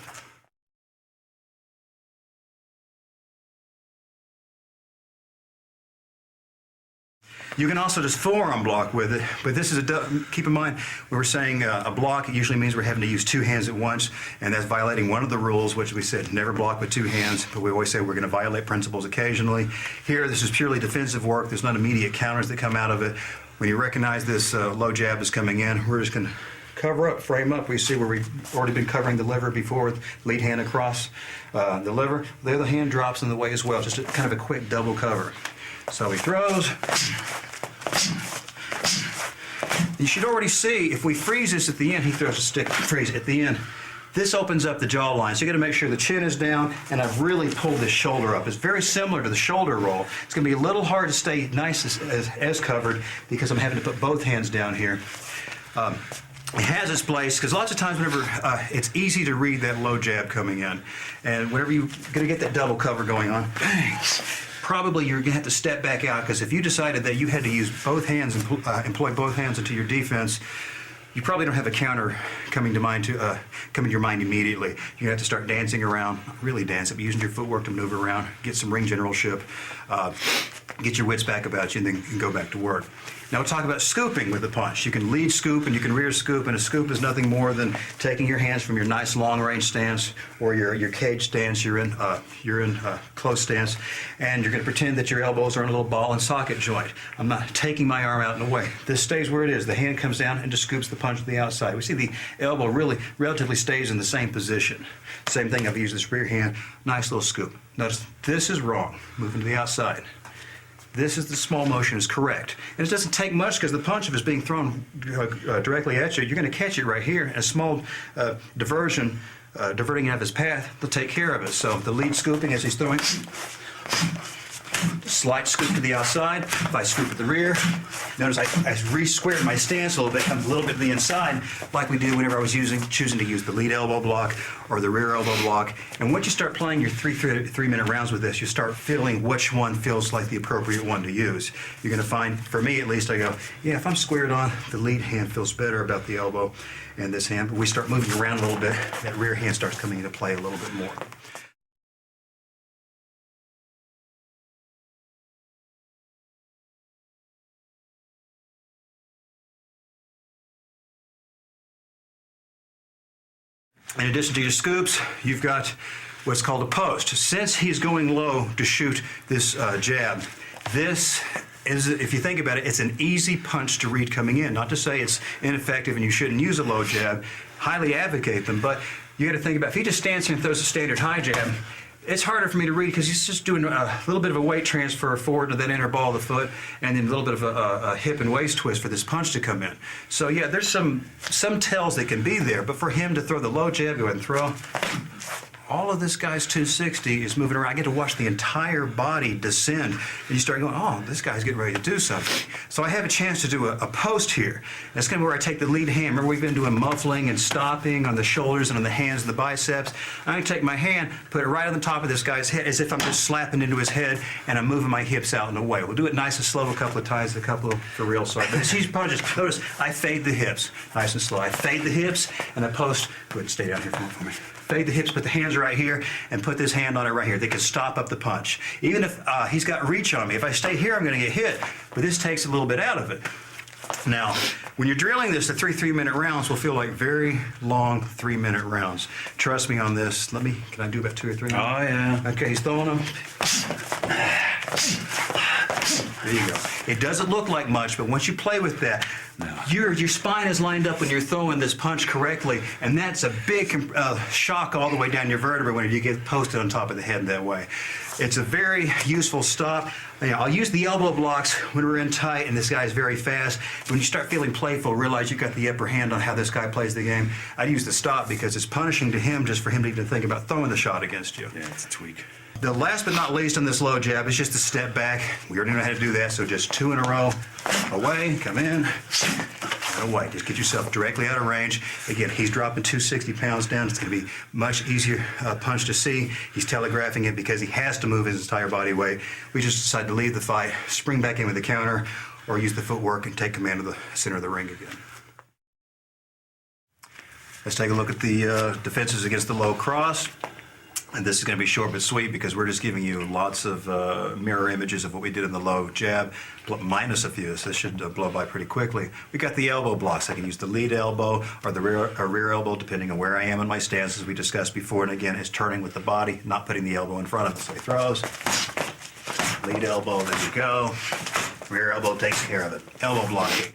You can also just forearm block with it, but this is keep in mind, when we're saying a block, it usually means we're having to use two hands at once, and that's violating one of the rules, which we said never block with two hands, but we always say we're going to violate principles occasionally. Here, this is purely defensive work. There's not immediate counters that come out of it. When you recognize this low jab is coming in, we're just going to cover up, frame up. We see where we've already been covering the liver before with lead hand across the liver. The other hand drops in the way as well, just kind of a quick double cover. So he throws. You should already see, if we freeze this at the end, he throws a stick, freeze at the end. This opens up the jawline, so you got to make sure the chin is down, and I've really pulled this shoulder up. It's very similar to the shoulder roll. It's going to be a little hard to stay nice as covered because I'm having to put both hands down here. It has its place, because lots of times whenever it's easy to read that low jab coming in, and whenever you're going to get that double cover going on, bang, probably you're going to have to step back out, because if you decided that you had to use both hands and employ both hands into your defense, you probably don't have a counter coming to your mind immediately. You're going to have to start dancing around, not really dancing, but using your footwork to maneuver around, get some ring generalship, get your wits back about you, and then you can go back to work. Now we'll talk about scooping with the punch. You can lead scoop and you can rear scoop, and a scoop is nothing more than taking your hands from your nice long range stance or your cage stance, you're in close stance, and you're going to pretend that your elbows are in a little ball and socket joint. I'm not taking my arm out and away. This stays where it is. The hand comes down and just scoops the punch to the outside. We see the elbow really relatively stays in the same position. Same thing, I've used this rear hand, nice little scoop. Notice this is wrong, moving to the outside. This is the small motion is correct. And it doesn't take much, because the punch, if it's being thrown directly at you, you're going to catch it right here. And a small diverting it out of his path, they'll take care of it. So the lead scooping as he's throwing, slight scoop to the outside. If I scoop at the rear, notice I re-squared my stance a little bit, comes a little bit to the inside, like we did whenever I was choosing to use the lead elbow block or the rear elbow block. And once you start playing your three-minute rounds with this, you start feeling which one feels like the appropriate one to use. You're going to find, for me at least, I go, yeah, if I'm squared on, the lead hand feels better about the elbow and this hand. But we start moving around a little bit, that rear hand starts coming into play a little bit more. In addition to your scoops, you've got what's called a post. Since he's going low to shoot this jab, this is, if you think about it, it's an easy punch to read coming in. Not to say it's ineffective and you shouldn't use a low jab. Highly advocate them, but you got to think about, if he just stands here and throws a standard high jab, it's harder for me to read, because he's just doing a little bit of a weight transfer forward to that inner ball of the foot, and then a little bit of a hip and waist twist for this punch to come in. So yeah, there's some tells that can be there, but for him to throw the low jab, go ahead and throw. All of this guy's 260 is moving around. I get to watch the entire body descend, and you start going, oh, this guy's getting ready to do something. So I have a chance to do a post here. That's kind of where I take the lead hand. Remember, we've been doing muffling and stopping on the shoulders and on the hands and the biceps. I'm going to take my hand, put it right on the top of this guy's head, as if I'm just slapping into his head, and I'm moving my hips out and away. We'll do it nice and slow, a couple of times, a couple of for real. So, but as he punches, notice I fade the hips, nice and slow. I fade the hips, and I post. Go ahead and stay down here for me. Fade the hips, put the hands right here, and put this hand on it right here. They can stop up the punch. Even if he's got reach on me, if I stay here, I'm going to get hit, but this takes a little bit out of it. Now, when you're drilling this, the three-minute rounds will feel like very long 3-minute rounds. Trust me on this. Can I do about 2 or 3 minutes? Oh, yeah. Okay, he's throwing them. There you go. It doesn't look like much, but once you play with that, your spine is lined up when you're throwing this punch correctly, and that's a big shock all the way down your vertebrae when you get posted on top of the head that way. It's a very useful stop. I'll use the elbow blocks when we're in tight and this guy's very fast. When you start feeling playful, realize you've got the upper hand on how this guy plays the game. I'd use the stop because it's punishing to him just for him to even think about throwing the shot against you. Yeah, it's a tweak. The last but not least on this low jab is just a step back. We already know how to do that, so just 2 in a row. Away, come in, and away. Just get yourself directly out of range. Again, he's dropping 260 pounds down. It's going to be much easier punch to see. He's telegraphing it because he has to move his entire body weight. We just decide to leave the fight, spring back in with the counter, or use the footwork and take command of the center of the ring again. Let's take a look at the defenses against the low cross. And this is going to be short but sweet because we're just giving you lots of mirror images of what we did in the low jab, minus a few, so this should blow by pretty quickly. We got the elbow blocks. I can use the lead elbow or the rear elbow depending on where I am in my stance, as we discussed before. And again, it's turning with the body, not putting the elbow in front of us. So he throws, lead elbow, there you go. Rear elbow takes care of it. Elbow blocking.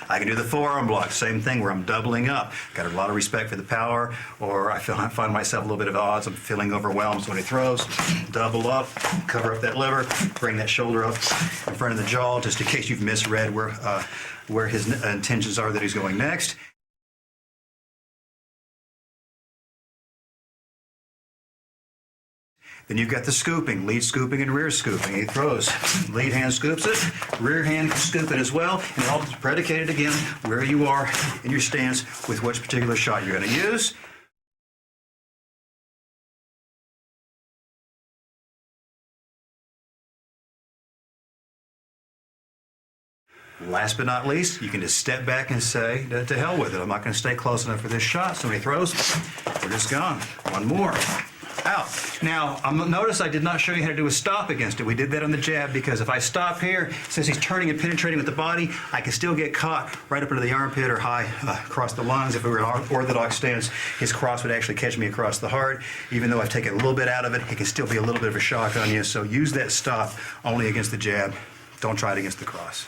I can do the forearm block, same thing where I'm doubling up. Got a lot of respect for the power, or I find myself a little bit of odds. I'm feeling overwhelmed, so when he throws, double up, cover up that liver, bring that shoulder up in front of the jaw, just in case you've misread where his intentions are that he's going next. Then you've got the scooping, lead scooping and rear scooping. He throws, lead hand scoops it, rear hand can scoop it as well, and it all is predicated again where you are in your stance with which particular shot you're going to use. Last but not least, you can just step back and say, to hell with it. I'm not going to stay close enough for this shot. So when he throws, we're just gone. One more. Out. Now, notice I did not show you how to do a stop against it. We did that on the jab because if I stop here, since he's turning and penetrating with the body, I can still get caught right up into the armpit or high across the lungs. If we were in an orthodox stance, his cross would actually catch me across the heart. Even though I've taken a little bit out of it, it can still be a little bit of a shock on you. So use that stop only against the jab. Don't try it against the cross.